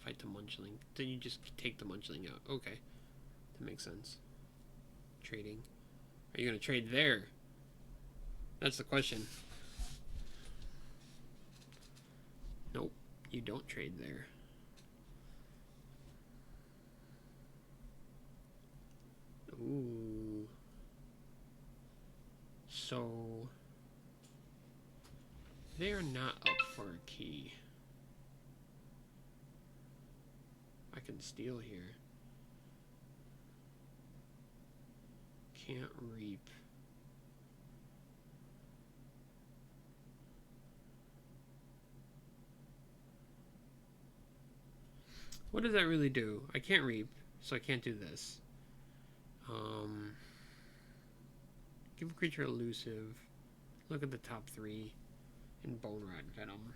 fight the Munchling. Then you just take the Munchling out. Okay. That makes sense. Trading. Are you going to trade there? That's the question. Nope. You don't trade there. Ooh. So they are not up for a key. I can steal here. Can't reap. What does that really do? I can't reap, so I can't do this. Give a creature elusive. Look at the top 3 in Bone Rot Venom.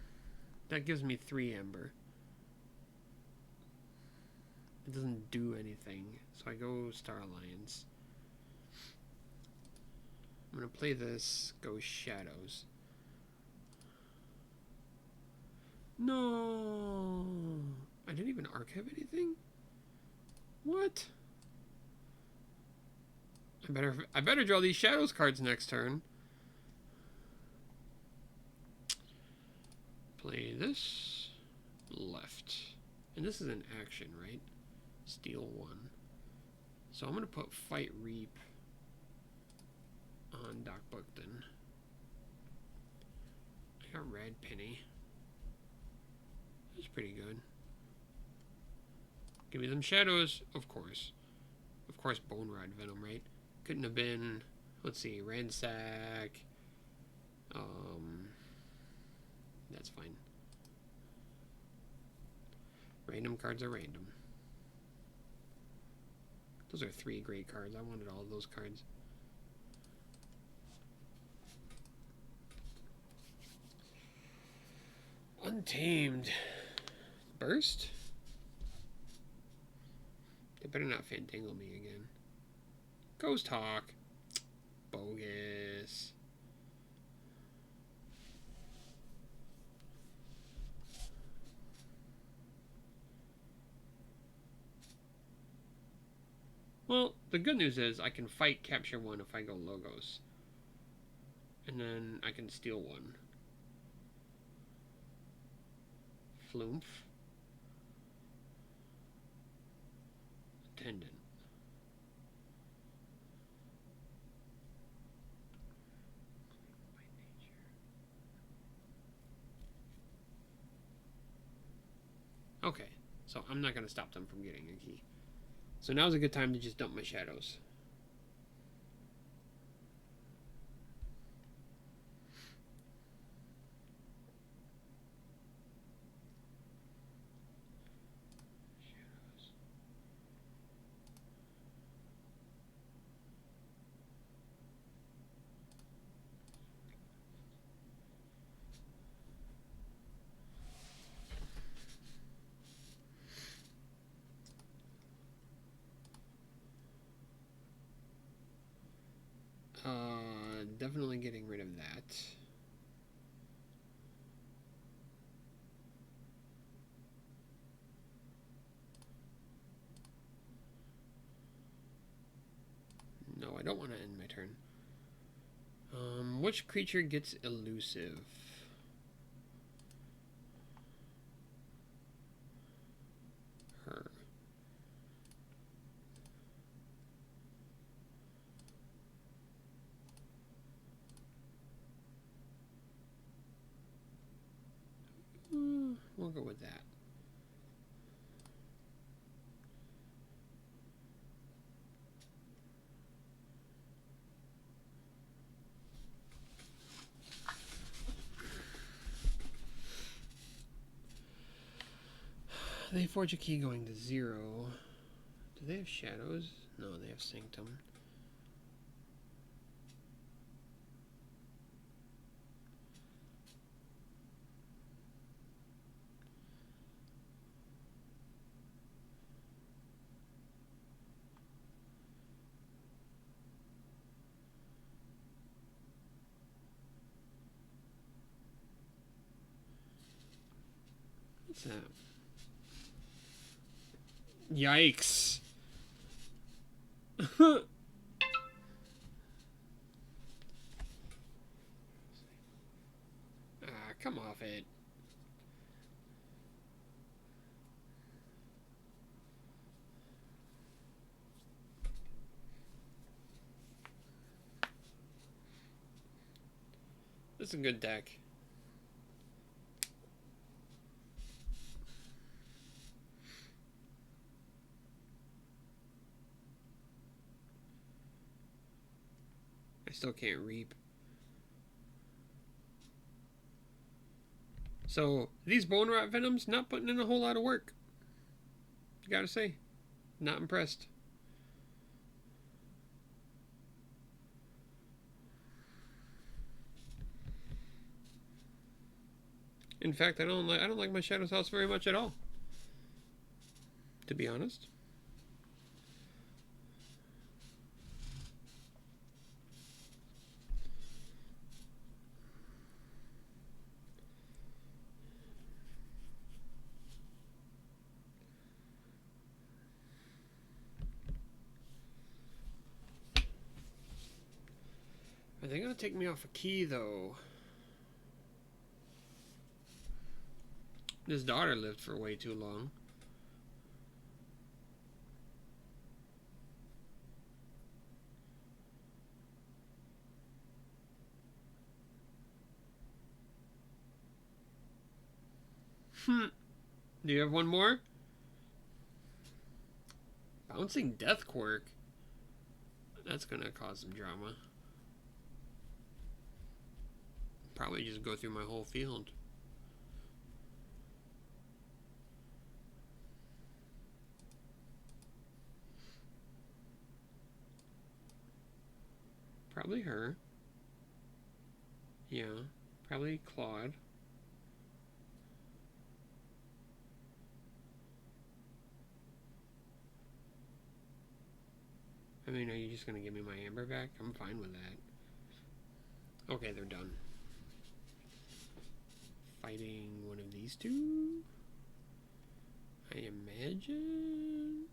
That gives me 3 Ember. It doesn't do anything, so I go Star Alliance. I'm gonna play this, go Shadows. No! I didn't even archive anything? What? I better draw these Shadows cards next turn. Play this. Left. And this is an action, right? Steal 1. So I'm going to put Fight Reap on Doc Buckton. I got Red Penny. That's pretty good. Give me them Shadows, of course. Of course, Bone Rot Venom, right? Couldn't have been, let's see, Ransack. That's fine. Random cards are random. Those are 3 great cards. I wanted all of those cards. Untamed. Burst? They better not Fandangle me again. Ghost Hawk. Bogus. Well, the good news is I can fight capture one if I go logos. And then I can steal one. Flumph. Attendant. Okay, so I'm not going to stop them from getting a key. So now's a good time to just dump my shadows. Definitely getting rid of that. No, I don't want to end my turn. Which creature gets elusive? Her. We'll go with that. They forge a key going to 0. Do they have shadows? No, they have sanctum. What's that? Yikes. Come off it. This is a good deck. I still can't reap. So, these bone rot venoms not putting in a whole lot of work. Gotta say, not impressed. In fact, I don't like my Shadows House very much at all, to be honest. Are they gonna take me off a key though? This daughter lived for way too long. Do you have one more? Bouncing Death Quirk? That's gonna cause some drama. Probably just go through my whole field. Probably her. Yeah, probably Claude. I mean, are you just gonna give me my amber back? I'm fine with that. Okay, they're done. Fighting one of these two? I imagine.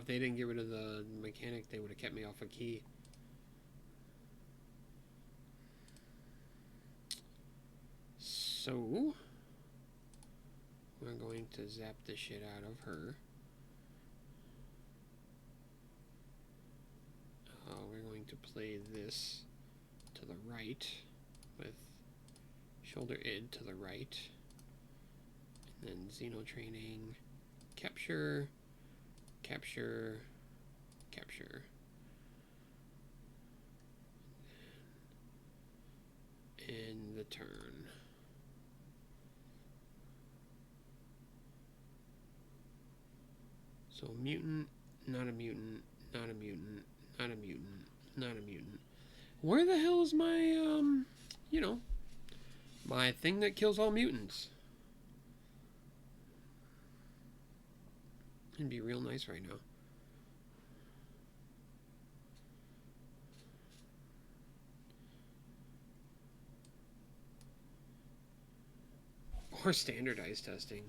if they didn't get rid of the mechanic, they would have kept me off a key. So, we're going to zap the shit out of her. We're going to play this to the right with shoulder id to the right. And then Xeno training, capture, capture, capture. And the turn. So mutant, not a mutant, not a mutant, not a mutant, not a mutant. Where the hell is my, you know, my thing that kills all mutants? It'd be real nice right now. Or standardized testing.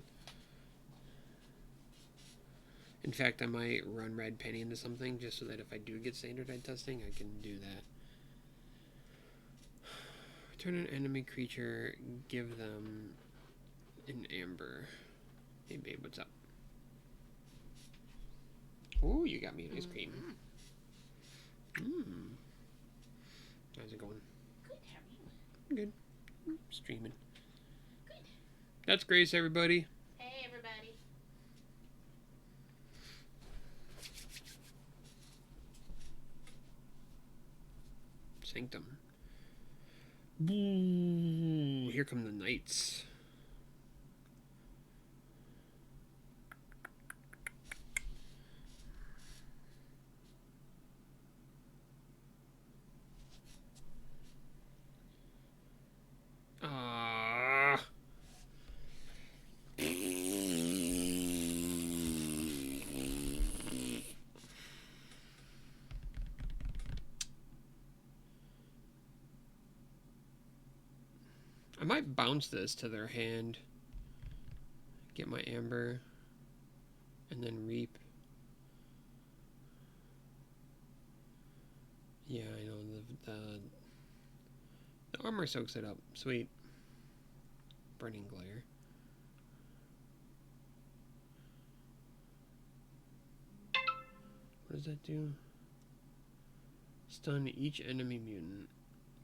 In fact, I might run Red Penny into something just so that if I do get standardized testing, I can do that. Return an enemy creature, give them an amber. Hey babe, what's up? Oh, you got me an ice cream. Mmm. How's it going? Good, how are you? Good. Streaming. Good. That's Grace, everybody. Hey, everybody. Sanctum. Boo! Here come the knights. I might bounce this to their hand, get my amber, and then reap. Yeah, I know, the armor soaks it up. Sweet. Burning Glare. What does that do? Stun each enemy mutant.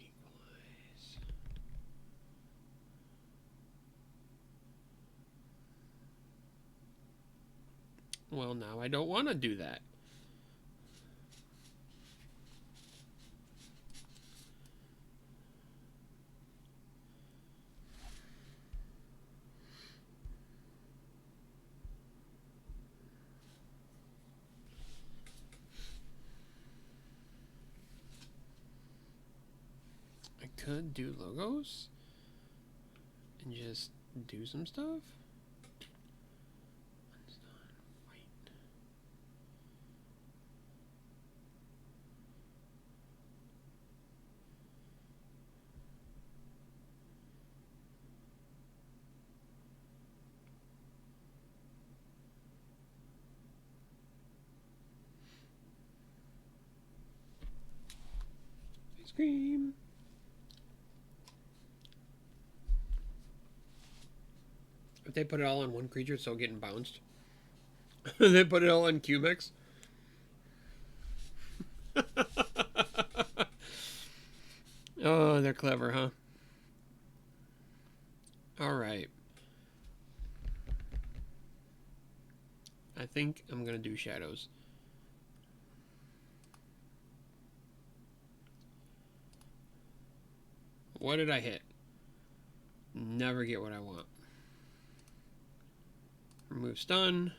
Equalize. Well, now I don't want to do that. I could do logos and just do some stuff. Ice cream. If they put it all on one creature, it's still getting bounced. They put it all on Cubics. Oh, they're clever, huh? Alright. I think I'm gonna do shadows. What did I hit? Never get what I want. Remove stun.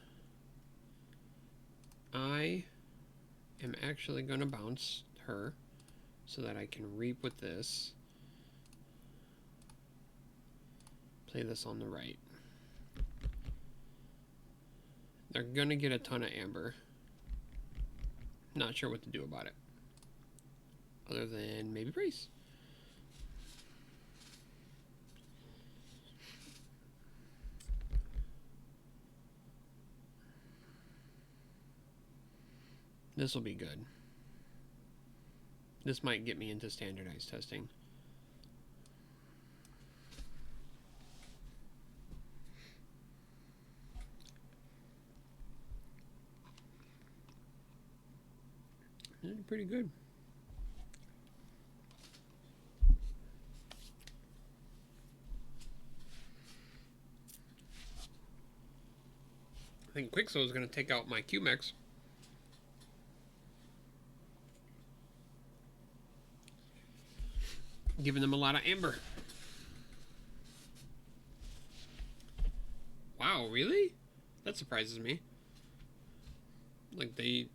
I am actually gonna bounce her so that I can reap with this. Play this on the right. They're gonna get a ton of amber. Not sure what to do about it. Other than maybe brace. This will be good. This might get me into standardized testing. Pretty good. I think Quixo is going to take out my QMEX. Giving them a lot of amber. Wow, really? That surprises me. Like I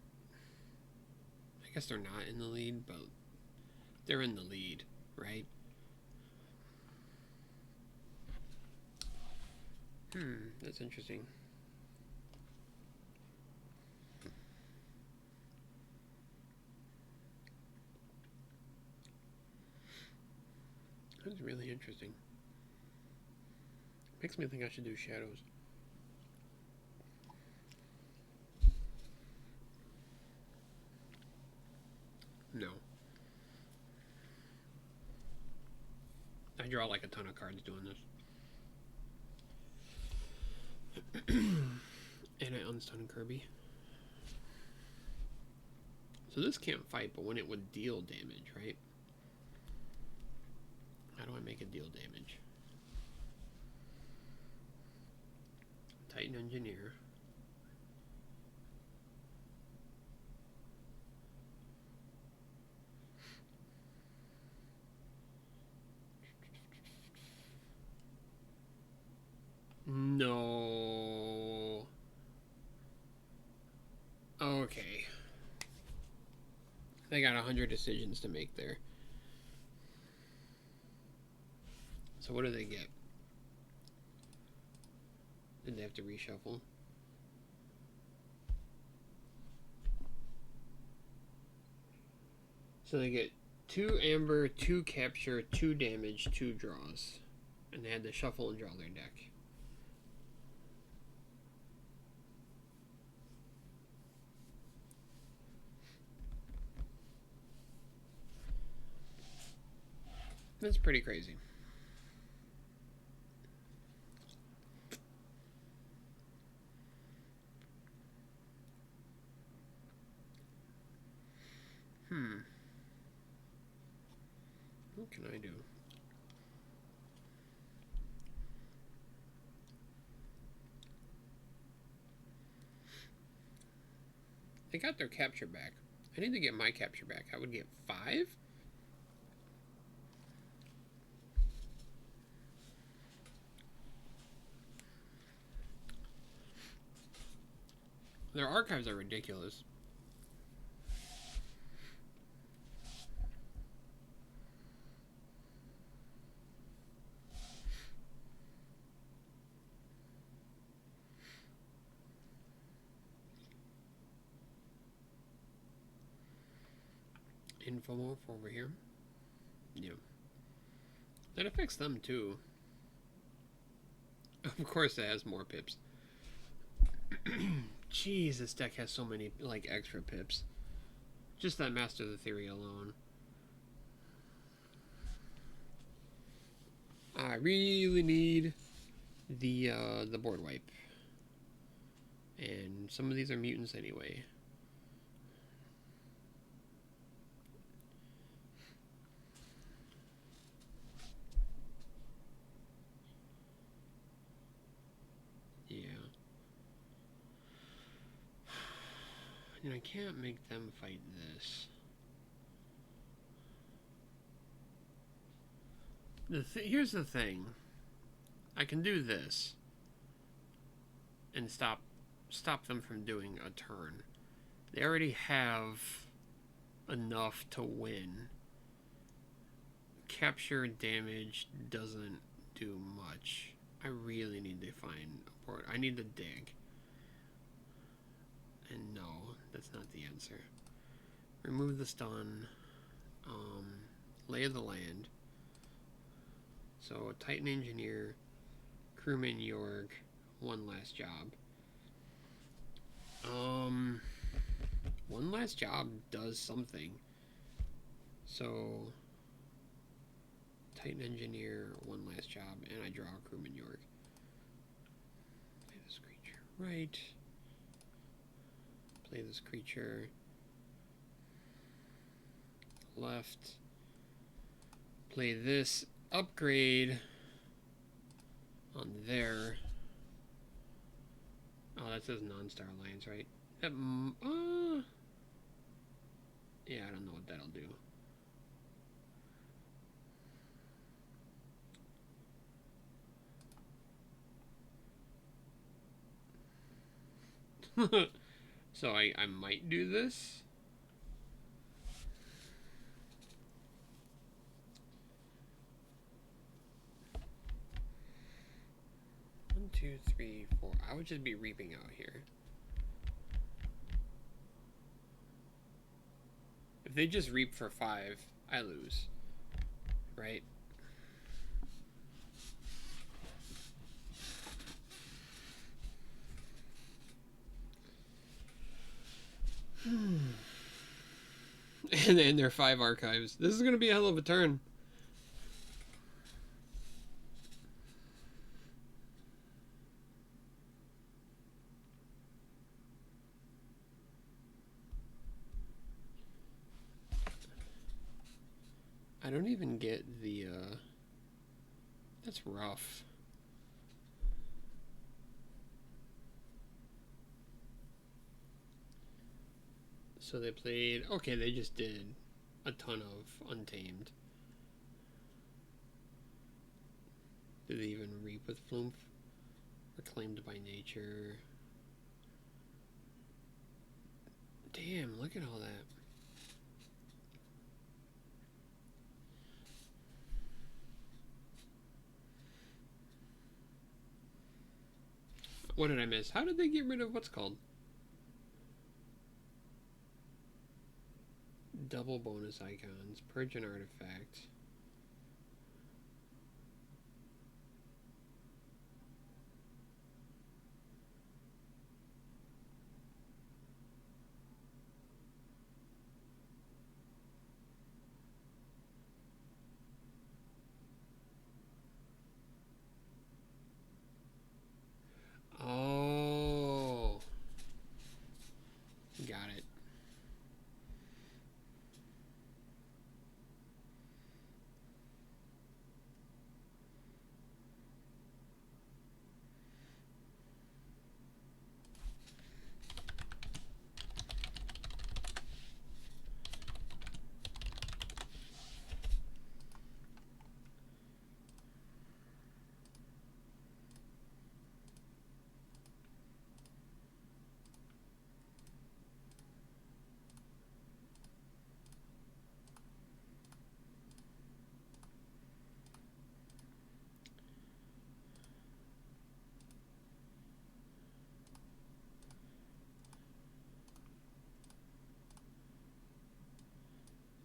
guess they're not in the lead, but they're in the lead, right? That's interesting. That's really interesting. Makes me think I should do shadows. No. I draw like a ton of cards doing this. And I unstun Kirby. So this can't fight, but when it would deal damage, right? How do I make it deal damage? Titan Engineer. No. Okay. They got 100 decisions to make there. So what do they get? Did they have to reshuffle? So they get 2 amber, 2 capture, 2 damage, 2 draws. And they had to shuffle and draw their deck. That's pretty crazy. What can I do? They got their capture back. I need to get my capture back. I would get 5? Their archives are ridiculous. Infomorph over here. Yeah. That affects them too. Of course it has more pips. Jeez, this deck has so many, like, extra pips. Just that Master the Theory alone. I really need the board wipe. And some of these are mutants anyway. And I can't make them fight this. Here's the thing. I can do this and stop them from doing a turn. They already have enough to win. Capture damage doesn't do much. I really need to find a board. I need to dig. And no, that's not the answer. Remove the stun. Lay of the land. So Titan Engineer, Crewman York, one last job. One Last Job does something. So, Titan Engineer, One Last Job, and I draw a Crewman York. Play this creature right. Play this creature left. Play this upgrade on there. Oh, that says non-star alliance, right? Yeah, I don't know what that'll do. So I might do this. One, two, three, four. I would just be reaping out here. If they just reap for 5, I lose. Right? And their 5 archives. This is going to be a hell of a turn. I don't even get the, that's rough. So they played, okay, they just did a ton of Untamed. Did they even reap with Flumph? Reclaimed by Nature. Damn, look at all that. What did I miss? How did they get rid of what's called? Double bonus icons. Purge an artifact. Oh. Got it.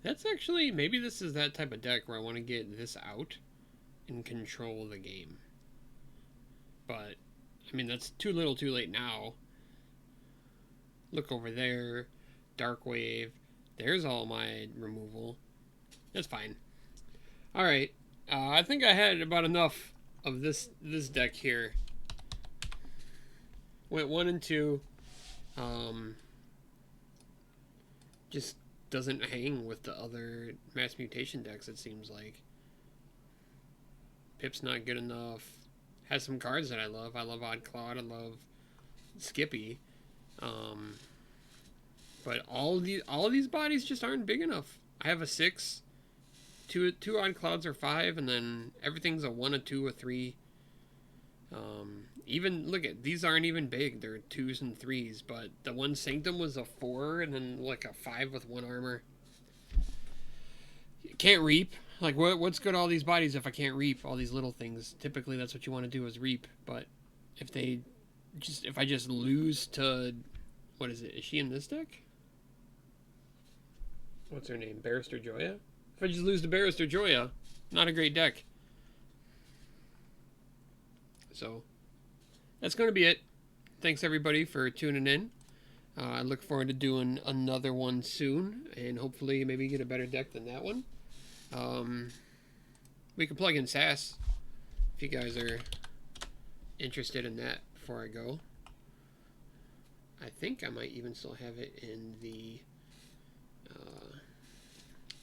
That's actually, maybe this is that type of deck where I want to get this out and control the game. But, I mean, that's too little too late now. Look over there. Dark Wave. There's all my removal. That's fine. Alright. I think I had about enough of this deck here. Went 1 and 2. Just doesn't hang with the other mass mutation decks, it seems like. Pip's not good enough. Has some cards that I love. I love Odd Cloud. I love Skippy. But all these bodies just aren't big enough. I have a 6. Two Odd Clouds are 5, and then everything's a 1, a 2, a 3. Even, look at, these aren't even big. They're 2s and 3s, but the one Sanctum was a 4, and then like a 5 with 1 armor. Can't reap. Like, what's good all these bodies if I can't reap all these little things? Typically, that's what you want to do is reap, but if I just lose to, what is it? Is she in this deck? What's her name? Barrister Joya? If I just lose to Barrister Joya, not a great deck. So, that's going to be it. Thanks everybody for tuning in. I look forward to doing another one soon, and hopefully maybe get a better deck than that one. We can plug in SAS if you guys are interested in that before I go. I think I might even still have it in the,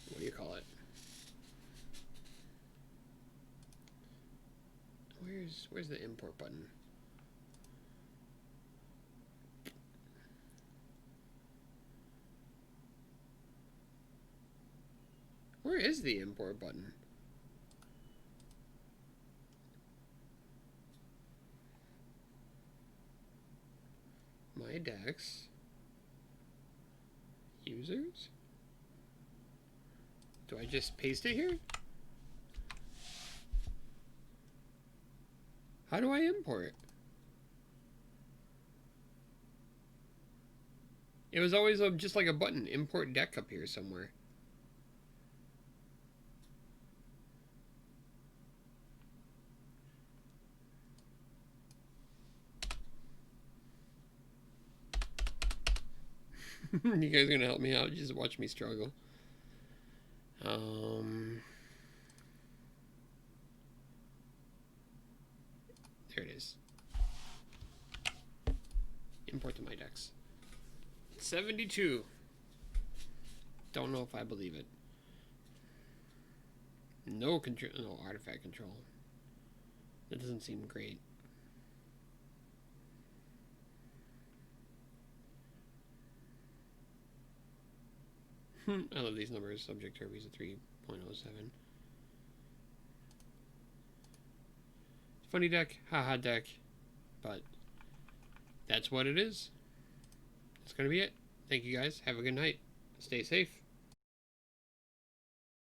what do you call it? Where's the import button? Where is the import button? My decks. Users? Do I just paste it here? How do I import? It was always just like a button, import deck up here somewhere. You guys gonna help me out? Just watch me struggle. There it is. Import to my decks. 72. Don't know if I believe it. No control, no artifact control. That doesn't seem great. I love these numbers. Subject Herbie's a 3.07. Funny deck, haha deck, but that's what it is. That's gonna be it. Thank you guys. Have a good night. Stay safe.